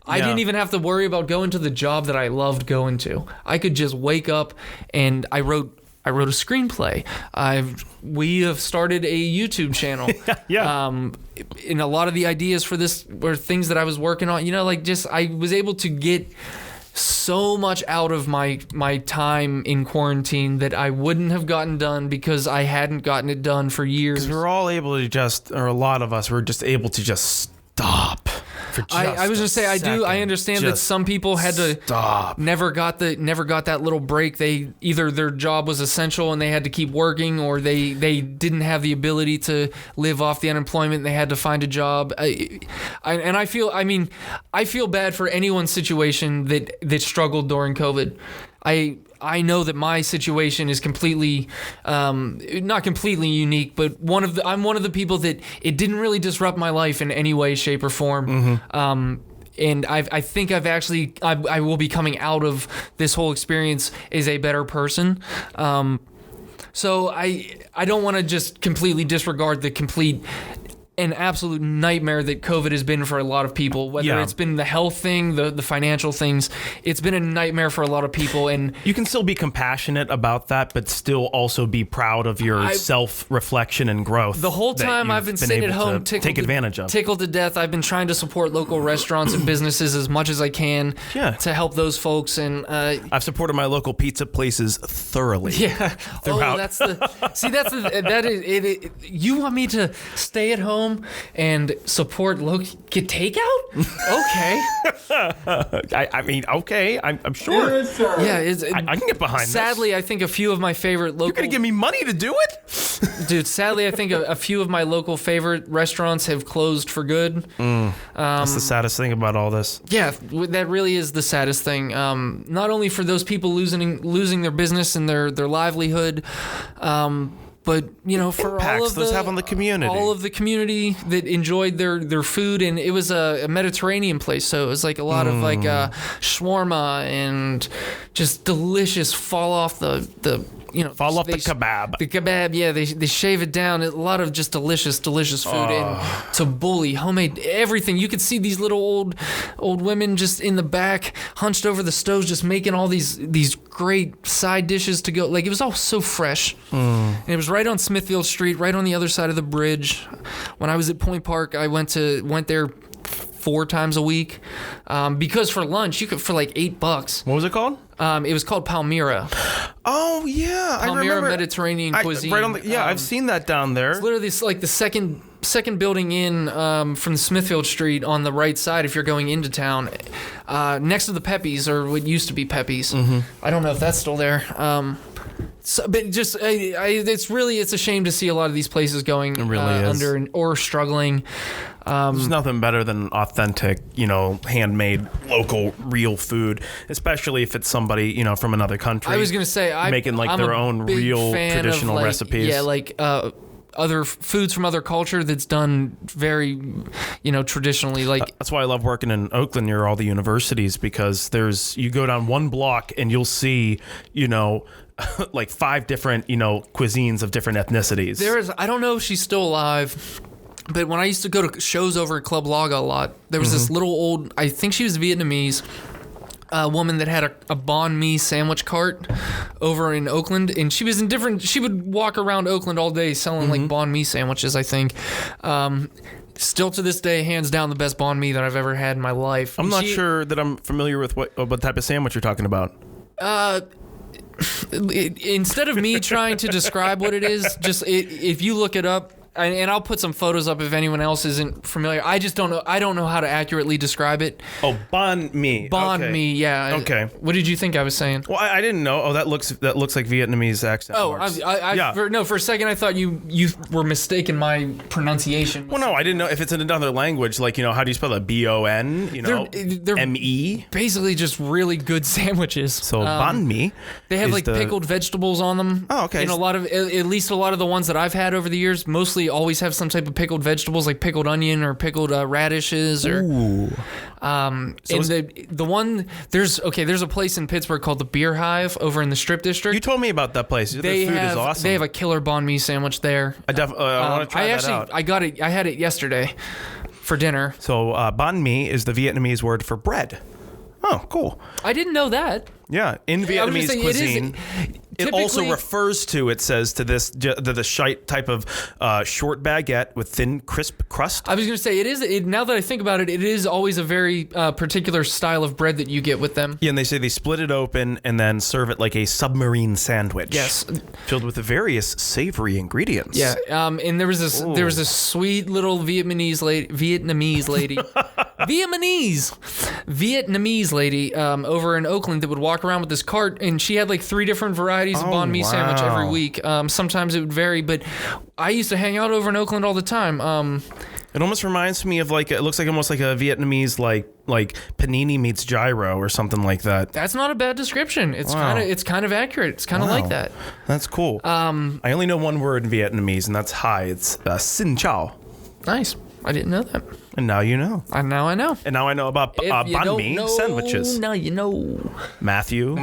I didn't even have to worry about going to the job that I loved going to. I could just wake up and I wrote a screenplay. We have started a YouTube channel. Yeah. And a lot of the ideas for this were things that I was working on. I was able to get so much out of my time in quarantine that I wouldn't have gotten done because I hadn't gotten it done for years. Because we're all able to a lot of us were just able to just stop. I was gonna say I understand that some people had to never got that little break. They either their job was essential and they had to keep working, or they didn't have the ability to live off the unemployment and they had to find a job. I feel bad for anyone's situation that struggled during COVID. I know that my situation is completely, not completely unique, but I'm one of the people that it didn't really disrupt my life in any way, shape, or form. Mm-hmm. And I think I will be coming out of this whole experience as a better person. So I don't want to just completely disregard the complete an absolute nightmare that COVID has been for a lot of people, whether it's been the health thing, the financial things. It's been a nightmare for a lot of people. And you can still be compassionate about that, but still also be proud of your self-reflection and growth. The whole time I've been sitting at home tickled to death. I've been trying to support local restaurants and businesses as much as I can to help those folks. And I've supported my local pizza places thoroughly. Yeah. Throughout. You want me to stay at home and support get takeout? Okay. Okay. I'm sure. Yes, sir. Yeah, I can get behind sadly, this. I think a few of my favorite local... You're going to give me money to do it? Dude, sadly, I think a few of my local favorite restaurants have closed for good. That's the saddest thing about all this. Yeah, that really is the saddest thing. Not only for those people losing their business and their livelihood, but for all of those have on the community, all of the community that enjoyed their food, and it was a Mediterranean place, so it was like a lot of like shawarma and just delicious fall off the kebab. The kebab, yeah, they shave it down. A lot of just delicious food and tabbouleh, homemade everything. You could see these little old women just in the back, hunched over the stoves, just making all these great side dishes to go. Like, it was all so fresh. And it was right on Smithfield Street, right on the other side of the bridge. When I was at Point Park, I went there 4 times a week because for lunch you could for like $8. What was it called? It was called Palmyra. Oh yeah, I Palmyra remember. Mediterranean cuisine. Right on I've seen that down there. It's literally like the second building in from Smithfield Street on the right side if you're going into town, next to the Pepe's, or what used to be Pepe's. Mm-hmm. I don't know if that's still there. But just it's a shame to see a lot of these places going under or struggling. There's nothing better than authentic, handmade, local, real food, especially if it's somebody, from another country. I was gonna say making like their own real traditional recipes. Yeah, like other foods from other culture that's done very, traditionally. Like that's why I love working in Oakland near all the universities, because you go down one block and you'll see, like 5 different, cuisines of different ethnicities. I don't know if she's still alive, but when I used to go to shows over at Club Laga a lot, there was this little old, I think she was Vietnamese, woman that had a banh mi sandwich cart over in Oakland, and she would walk around Oakland all day selling like banh mi sandwiches, I think. Still to this day, hands down, the best banh mi that I've ever had in my life. I'm not sure that I'm familiar with what type of sandwich you're talking about. instead of me trying to describe what it is, if you look it up, and I'll put some photos up if anyone else isn't familiar. I just don't know. I don't know how to accurately describe it. Oh, banh mi. Banh mi, yeah. Okay. What did you think I was saying? Well, I didn't know. Oh, that looks like Vietnamese accent. Oh, for a second I thought you were mistaken my pronunciation. Well, no, I didn't know if it's in another language. Like, how do you spell that? B-O-N? They're M-E? Basically just really good sandwiches. So banh mi. They have like pickled vegetables on them. Oh, okay. And at least a lot of the ones that I've had over the years, mostly always have some type of pickled vegetables, like pickled onion or pickled radishes. Or ooh. There's a place in Pittsburgh called the Beer Hive over in the Strip District. You told me about that place. Their food is awesome. They have a killer banh mi sandwich there. I want to try that out. I had it yesterday for dinner. So banh mi is the Vietnamese word for bread. Oh, cool. I didn't know that. Yeah, in Vietnamese cuisine, it also refers to, it says, to the shite type of short baguette with thin, crisp crust. I was going to say, now that I think about it, it is always a very particular style of bread that you get with them. Yeah, and they say they split it open and then serve it like a submarine sandwich. Yes. Filled with various savory ingredients. Yeah, and there was this sweet little Vietnamese lady. Vietnamese lady over in Oakland that would walk around with this cart, and she had like 3 different varieties of banh mi sandwich every week. Sometimes it would vary, but I used to hang out over in Oakland all the time. It almost reminds me of it looks like almost like a Vietnamese like panini meets gyro or something like that. That's not a bad description. It's kind of accurate. It's kind of like that. That's cool. I only know one word in Vietnamese, and that's hi. It's xin chào. Nice. I didn't know that. And now you know. And now I know. And now I know about banh mi sandwiches. Now you know. Matthew.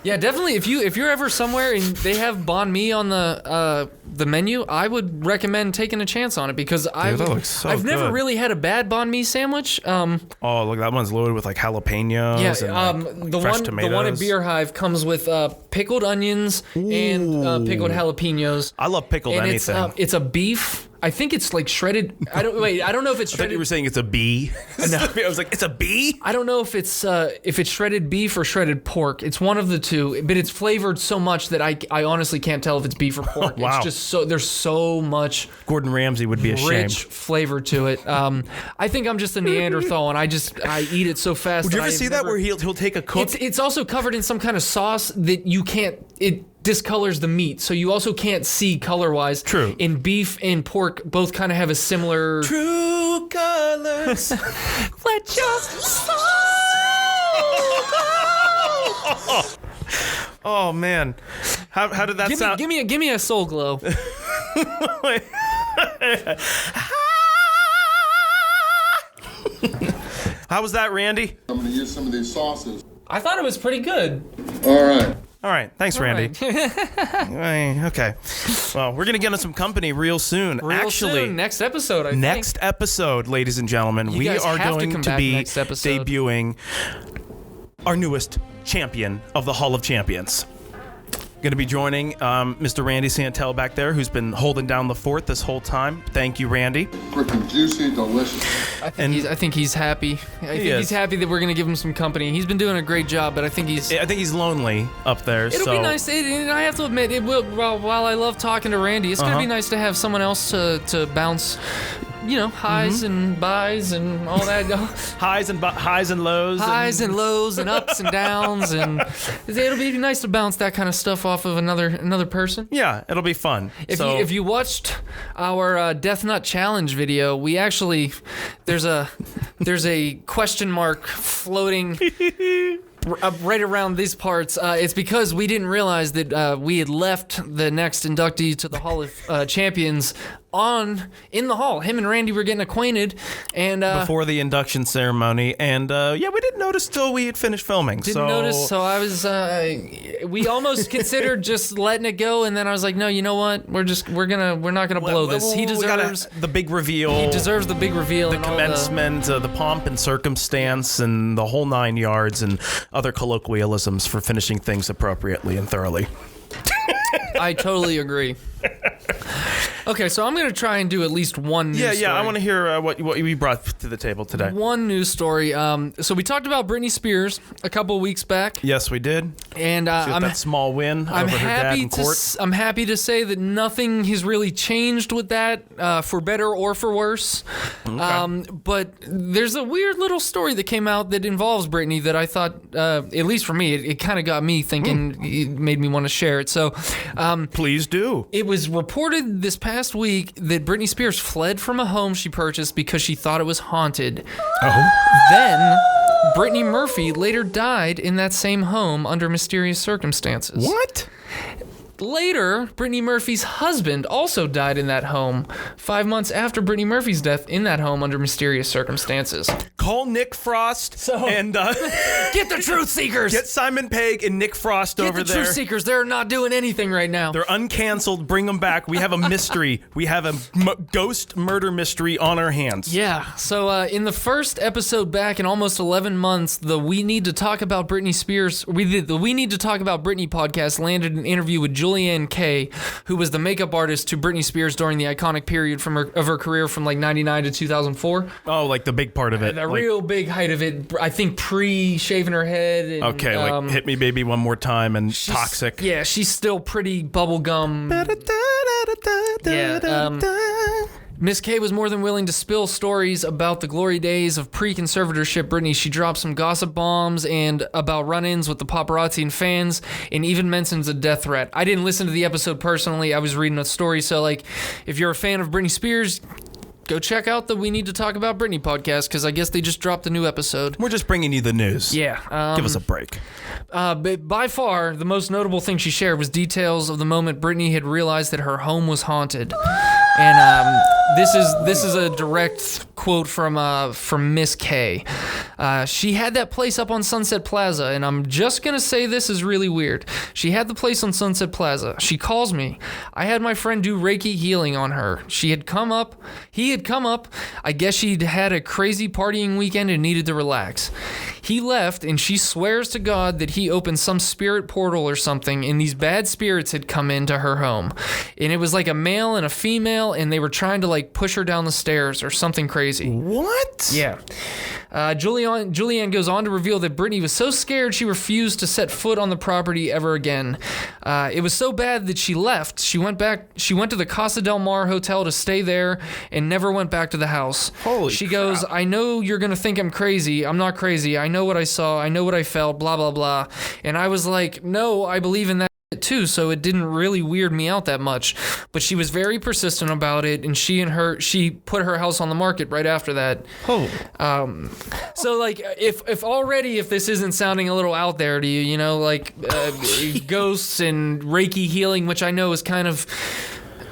Yeah, definitely. If you're ever somewhere and they have banh mi on the menu, I would recommend taking a chance on it because I've never really had a bad banh mi sandwich. Oh, look, that one's loaded with like jalapenos. Yeah, and fresh tomatoes. The one at Beer Hive comes with pickled onions and pickled jalapenos. I love pickled anything. It's a beef. I think it's like shredded. I don't know if it's shredded. I thought you were saying it's a bee. No. I was like, it's a bee? I don't know if it's shredded beef or shredded pork. It's one of the two, but it's flavored so much that I honestly can't tell if it's beef or pork. Wow. It's just there's so much Gordon Ramsay would be ashamed. Rich flavor to it. I think I'm just a Neanderthal and I eat it so fast. Would you ever see that where he'll take a cook? It's also covered in some kind of sauce that you can't. It discolors the meat, so you also can't see color-wise. True. In beef and pork, both kind of have a similar. True colors. Let your soul go. Oh man, how did that sound? Give me a soul glow. How was that, Randy? I'm going to use some of these sauces. I thought it was pretty good. All right. Thanks, Randy. Okay. Well, we're going to get in some company real soon. Next episode, I think. Next episode, ladies and gentlemen, we are going to be debuting our newest champion of the Hall of Champions. Going to be joining Mr. Randy Santel back there, who's been holding down the fort this whole time. Thank you, Randy. Freaking juicy, delicious. I think he's happy. He's happy that we're going to give him some company. He's been doing a great job, but I think he's lonely up there. It'll be nice. And I have to admit, it will. While I love talking to Randy, it's going to be nice to have someone else to bounce. Highs and buys and all that. highs and lows. Highs and lows and ups and downs, and it'll be nice to bounce that kind of stuff off of another person. Yeah, it'll be fun. If you watched our Death Nut Challenge video, we actually there's a question mark floating. Right around these parts, it's because we didn't realize that we had left the next inductee to the Hall of Champions in the hall. Him and Randy were getting acquainted, and before the induction ceremony, and we didn't notice till we had finished filming. So I was. We almost considered just letting it go, and then I was like, no, you know what? We're not gonna blow this. He deserves the big reveal. He deserves the big reveal. The commencement, the pomp and circumstance, and the whole 9 yards, and other colloquialisms for finishing things appropriately and thoroughly. I totally agree. Okay, so I'm going to try and do at least one news story. Yeah, I want to hear what we brought to the table today. One news story. So we talked about Britney Spears a couple of weeks back. Yes, we did. And I'm that small win over her dad in court. I'm happy to say that nothing has really changed with that, for better or for worse. Okay. But there's a weird little story that came out that involves Britney that I thought, at least for me, it kind of got me thinking. It made me want to share it. So, please do. It was reported this past week that Britney Spears fled from a home she purchased because she thought it was haunted. Oh. Then Brittany Murphy later died in that same home under mysterious circumstances. What? Later, Brittany Murphy's husband also died in that home 5 months after Brittany Murphy's death in that home under mysterious circumstances. Call Nick Frost and get the truth seekers. Get Simon Pegg and Nick Frost over there. Get the truth seekers. They're not doing anything right now. They're uncanceled. Bring them back. We have a mystery. We have a ghost murder mystery on our hands. Yeah. So in the first episode back in almost 11 months, the We Need to Talk About Britney Spears, We Need to Talk About Britney podcast landed an interview with Julianne Kay, who was the makeup artist to Britney Spears during the iconic period of her career from like 99 to 2004. Oh, like the big part of it. The real big height of it, I think pre-shaving her head. And, okay, like Hit Me Baby One More Time and Toxic. Yeah, she's still pretty bubblegum. Yeah, Miss K was more than willing to spill stories about the glory days of pre-conservatorship Britney. She dropped some gossip bombs and about run-ins with the paparazzi and fans, and even mentions a death threat. I didn't listen to the episode personally. I was reading a story, so like, if you're a fan of Britney Spears, go check out the We Need to Talk About Britney podcast, because I guess they just dropped a new episode. We're just bringing you the news. Yeah. Give us a break. But by far, the most notable thing she shared was details of the moment Britney had realized that her home was haunted. And this is a direct quote from Miss K. She had that place up on Sunset Plaza, and I'm just gonna say this is really weird. She had the place on Sunset Plaza. She calls me. I had my friend do Reiki healing on her. He had come up. I guess she'd had a crazy partying weekend and needed to relax. He left, and she swears to God that he opened some spirit portal or something, and these bad spirits had come into her home. And it was like a male and a female, and they were trying to like push her down the stairs or something crazy. What? Yeah. Julianne goes on to reveal that Britney was so scared she refused to set foot on the property ever again. It was so bad that she left. She went to the Casa del Mar hotel to stay there and never went back to the house. She goes, I know you're going to think I'm crazy. I'm not crazy. I know what I saw. I know what I felt, blah, blah, blah. And I was like, no, I believe in that too, so it didn't really weird me out that much. But she was very persistent about it, and she put her house on the market right after that. So like, if this isn't sounding a little out there to you, you know, like ghosts and Reiki healing, which I know is kind of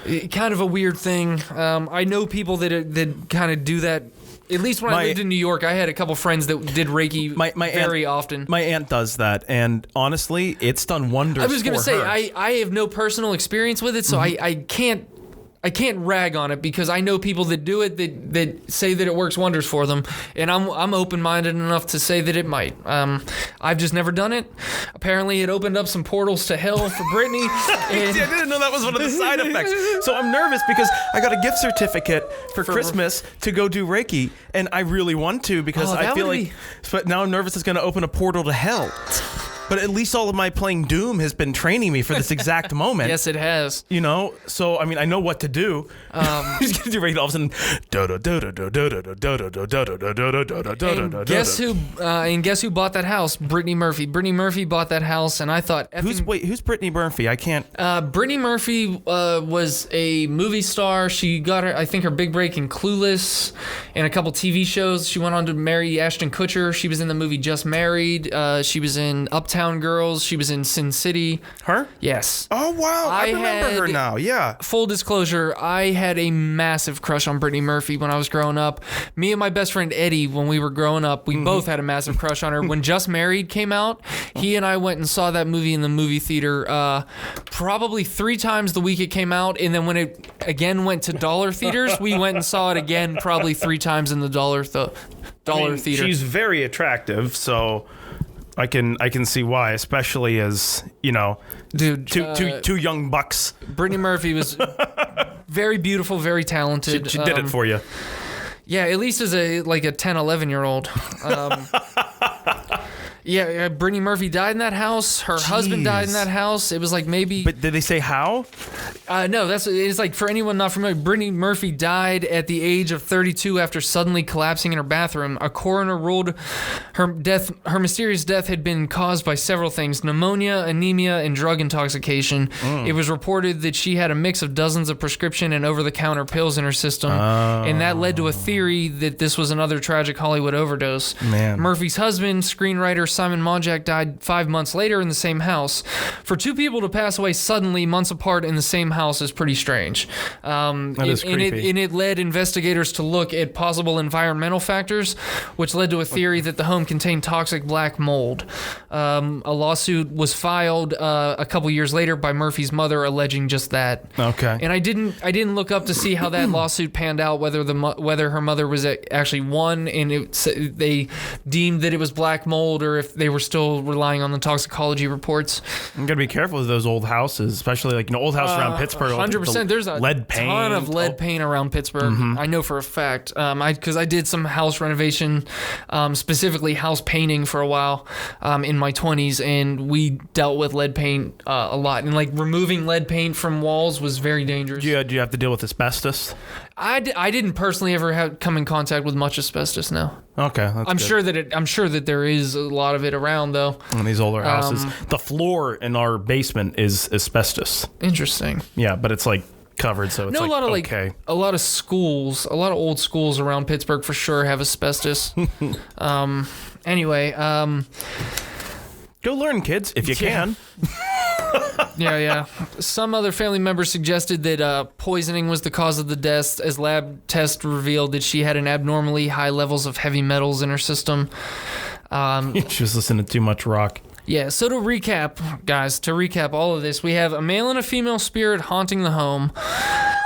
a weird thing. I know people that kind of do that. At least when I lived in New York, I had a couple friends that did Reiki very often. My aunt does that, and honestly, it's done wonders for her. I was going to say, I have no personal experience with it, so I can't rag on it, because I know people that do it that say that it works wonders for them, and I'm open-minded enough to say that it might. I've just never done it. Apparently, it opened up some portals to hell for Britney. I didn't know that was one of the side effects. So I'm nervous because I got a gift certificate for Christmas to go do Reiki, and I really want to, because I feel like. But now I'm nervous it's going to open a portal to hell. But at least all of my playing Doom has been training me for this exact moment. Yes, it has. You know, so I mean, I know what to do. He's gonna do right all of a sudden. And guess who bought that house? Brittany Murphy. Brittany Murphy bought that house, and I thought, who's Brittany Murphy? I can't. Brittany Murphy was a movie star. She got her big break in Clueless and a couple TV shows. She went on to marry Ashton Kutcher. She was in the movie Just Married. She was in Uptown Girls. She was in Sin City. Her? Yes. Oh, wow. I remember her now. Yeah. Full disclosure, I had a massive crush on Brittany Murphy when I was growing up. Me and my best friend Eddie, when we were growing up, we both had a massive crush on her. When Just Married came out, he and I went and saw that movie in the movie theater probably 3 times the week it came out. And then when it again went to dollar theaters, we went and saw it again probably 3 times in the dollar theater. She's very attractive, so I can see why, especially as, you know, dude, two young bucks. Brittany Murphy was Very beautiful, very talented. She did it for you. Yeah, at least as a 10, 11-year-old. Yeah, Brittany Murphy died in that house. Her husband died in that house. It was like maybe... But did they say how? No, it's like for anyone not familiar, Brittany Murphy died at the age of 32 after suddenly collapsing in her bathroom. A coroner ruled her mysterious death had been caused by several things: pneumonia, anemia, and drug intoxication. It was reported that she had a mix of dozens of prescription and over-the-counter pills in her system, and that led to a theory that this was another tragic Hollywood overdose. Man. Murphy's husband, screenwriter Simon Monjack, died 5 months later in the same house. For two people to pass away suddenly, months apart in the same house, is pretty strange. That is creepy. And it led investigators to look at possible environmental factors, which led to a theory that the home contained toxic black mold. A lawsuit was filed a couple years later by Murphy's mother alleging just that. Okay. And I didn't look up to see how that lawsuit panned out, whether her mother was actually won and they deemed that it was black mold, or if they were still relying on the toxicology reports. You gotta be careful with those old houses, especially like an old house around Pittsburgh. 100%. There's a lead paint. ton of lead paint around Pittsburgh. I know for a fact. Because I did some house renovation, specifically house painting for a while in my 20s, and we dealt with lead paint a lot. And like removing lead paint from walls was very dangerous. Do you have to deal with asbestos? I didn't personally ever come in contact with much asbestos. No. Okay, I'm sure that there is a lot of it around though. In these older houses, the floor in our basement is asbestos. Interesting. Yeah, but it's like covered, so it's a lot of okay. a lot of schools, a lot of old schools around Pittsburgh for sure have asbestos. Anyway, go learn, kids, if you can. Yeah. Some other family members suggested that poisoning was the cause of the deaths, as lab tests revealed that she had an abnormally high levels of heavy metals in her system. She was listening to too much rock. Yeah, so to recap all of this, we have a male and a female spirit haunting the home,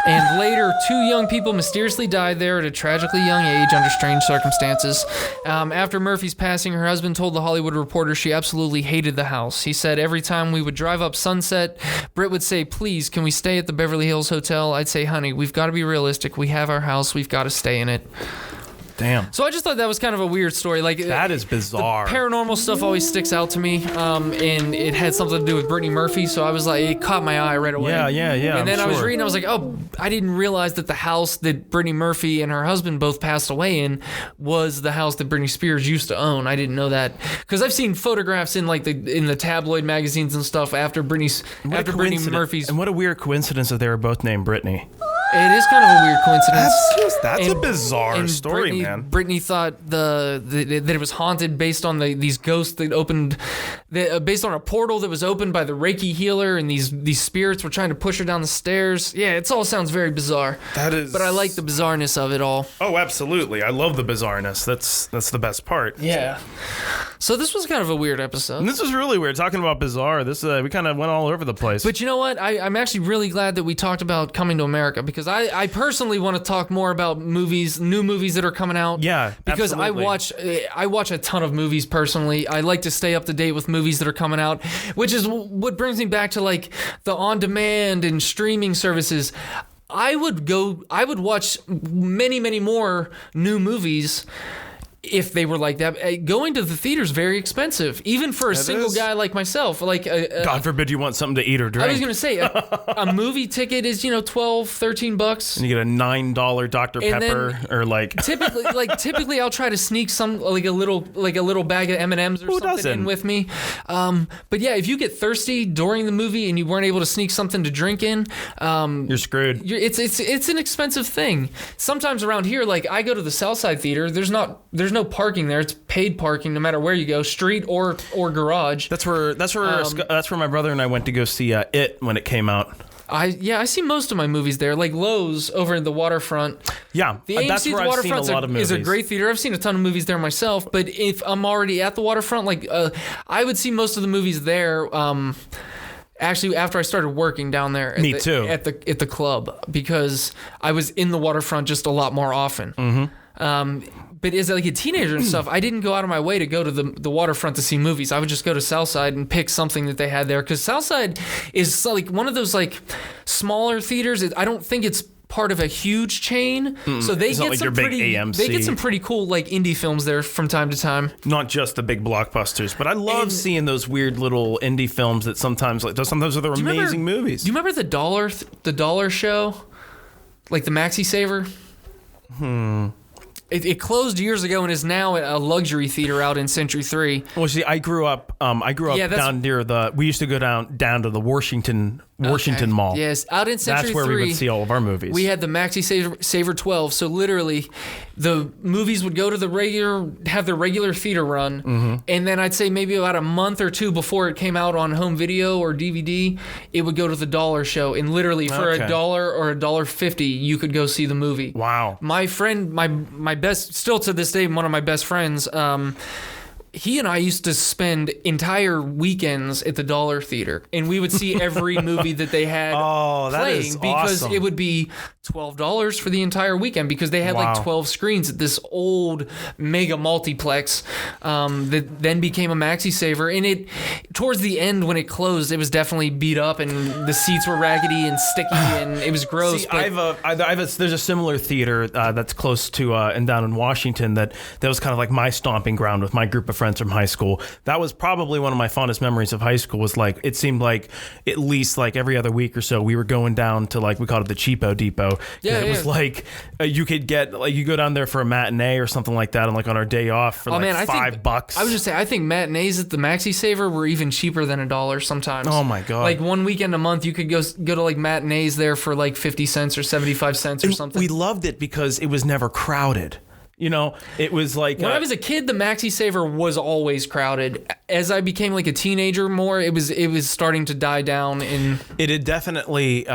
and later 2 young people mysteriously died there at a tragically young age under strange circumstances. After Murphy's passing, her husband told The Hollywood Reporter she absolutely hated the house. He said every time we would drive up Sunset, Britt would say, "Please, can we stay at the Beverly Hills Hotel?" I'd say, "Honey, we've got to be realistic. We have our house. We've got to stay in it." Damn. So I just thought that was kind of a weird story. Like that is bizarre. The paranormal stuff always sticks out to me, and it had something to do with Brittany Murphy. So I was like, it caught my eye right away. Yeah. And then I was reading, I was like, oh, I didn't realize that the house that Brittany Murphy and her husband both passed away in was the house that Britney Spears used to own. I didn't know that because I've seen photographs in the tabloid magazines and stuff after Britney Murphy's. And what a weird coincidence that they were both named Britney. It is kind of a weird coincidence. That's a bizarre story, man. Britney thought that it was haunted based on these ghosts that opened, based on a portal that was opened by the Reiki healer, and these spirits were trying to push her down the stairs. Yeah, it all sounds very bizarre. That is. But I like the bizarreness of it all. Oh, absolutely. I love the bizarreness. That's the best part. Yeah. So this was kind of a weird episode. And this was really weird. Talking about bizarre, this we kind of went all over the place. But you know what? I'm actually really glad that we talked about Coming to America, because I personally want to talk more about new movies that are coming out. Yeah, because absolutely. I watch a ton of movies personally. I like to stay up to date with movies that are coming out, which is what brings me back to like the on-demand and streaming services. I would watch many more new movies if they were like that. Going to the theater is very expensive, even for a single guy like myself. Like, God forbid you want something to eat or drink. I was gonna say a movie ticket is $12, $13, and you get a $9 Dr. Pepper, or like typically I'll try to sneak some like a little bag of M&Ms or something in with me. But yeah, if you get thirsty during the movie and you weren't able to sneak something to drink in, you're screwed. It's an expensive thing. Sometimes around here, like I go to the Southside Theater, there's no parking there. It's paid parking no matter where you go, street or garage. That's where my brother and I went to go see It when it came out. I see most of my movies there, like Lowe's over in the waterfront. Yeah, the AMC that's where I've seen a lot of movies. Is a great theater. I've seen a ton of movies there myself, but if I'm already at the waterfront, like I would see most of the movies there. Actually, after I started working down there at the club, because I was in the waterfront just a lot more often. But as like a teenager and stuff, I didn't go out of my way to go to the waterfront to see movies. I would just go to Southside and pick something that they had there, because Southside is like one of those like smaller theaters. I don't think it's part of a huge chain, so they get some pretty cool like indie films there from time to time. Not just the big blockbusters, but I love seeing those weird little indie films that sometimes are the amazing movies. Do you remember the dollar show, like the Maxi Saver? It closed years ago and is now a luxury theater out in Century 3. Well, see, I grew up down near we used to go down to the Washington Mall. Yes, out in Century 3. That's where we would see all of our movies. We had the Maxi Saver 12, so literally the movies would go to have their regular theater run, and then I'd say maybe about a month or two before it came out on home video or DVD, it would go to the dollar show, and literally for $1 or $1.50, you could go see the movie. Wow. My friend, my best, still to this day, one of my best friends, he and I used to spend entire weekends at the Dollar Theater, and we would see every movie that they had playing, because it would be $12 for the entire weekend, because they had like 12 screens at this old mega multiplex that then became a Maxi Saver. And it, towards the end when it closed, it was definitely beat up and the seats were raggedy and sticky and it was gross. See, there's a similar theater that's close to and down in Washington that was kind of like my stomping ground with my group of friends from high school. That was probably one of my fondest memories of high school. Was like, it seemed like at least like every other week or so we were going down to, like, we called it the Cheapo Depot. It was like you could get, like, you go down there for a matinee or something like that, and like on our day off for $5. I was just saying, I think matinees at the Maxi Saver were even cheaper than $1 sometimes. Oh my god! Like one weekend a month, you could go to like matinees there for like 50 cents or 75 cents or something. We loved it because it was never crowded. You know, it was like... When I was a kid, the Maxi Saver was always crowded. As I became like a teenager more, it was starting to die down. It had definitely...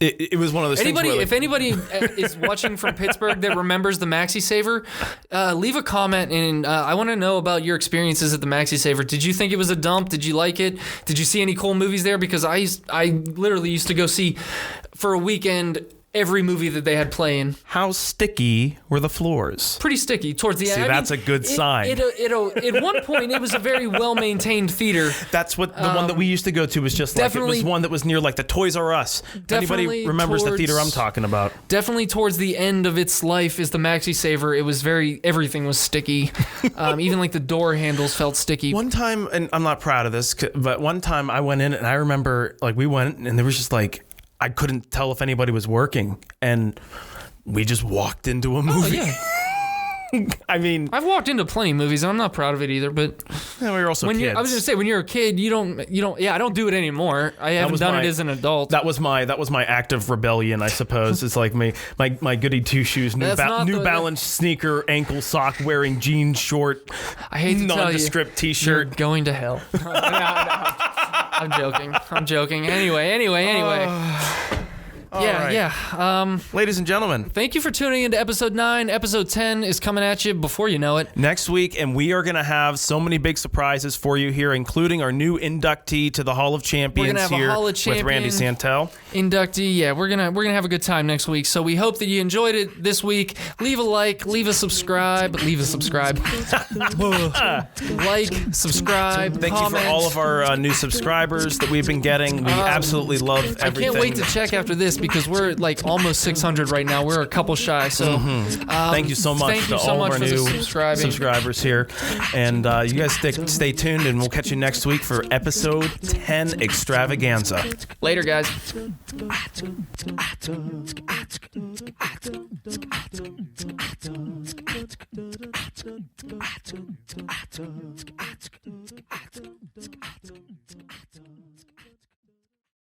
It was one of those things where, like, if anybody is watching from Pittsburgh that remembers the Maxi Saver, leave a comment, and I want to know about your experiences at the Maxi Saver. Did you think it was a dump? Did you like it? Did you see any cool movies there? Because I literally used to go see, for a weekend, every movie that they had playing. How sticky were the floors? Pretty sticky towards the end. See, that's a good sign. At one point, it was a very well-maintained theater. That's what the one that we used to go to was just like. It was one that was near like the Toys R Us. Anybody remembers the theater I'm talking about? Definitely towards the end of its life is the Maxi Saver. It was everything was sticky. Even like the door handles felt sticky. One time, and I'm not proud of this, but one time I went in and I remember, like, we went and there was just like, I couldn't tell if anybody was working, and we just walked into a movie. Oh, yeah. I mean, I've walked into plenty of movies, and I'm not proud of it either. But yeah, we were also kids. I was going to say, when you're a kid, you don't. Yeah, I don't do it anymore. I haven't done it as an adult. That was my act of rebellion, I suppose. It's like my goody two shoes, New Balance sneaker, ankle sock wearing, jeans short. I hate to tell you, nondescript T-shirt. You're going to hell. No. I'm joking. Anyway. Yeah. Ladies and gentlemen, thank you for tuning into episode 9. Episode 10 is coming at you before you know it. Next week, and we are going to have so many big surprises for you here, including our new inductee to the Hall of Champions here with Randy Santel. Inductee, yeah, we're gonna have a good time next week. So we hope that you enjoyed it this week. Leave a like, leave a subscribe. Like, subscribe, Thank comment. you for all of our new subscribers that we've been getting. We absolutely love everything. I can't wait to check after this, because we're like almost 600 right now. We're a couple shy. So thank you so much to all of our new subscribers here. And you guys stay tuned, and we'll catch you next week for episode 10 extravaganza. Later, guys.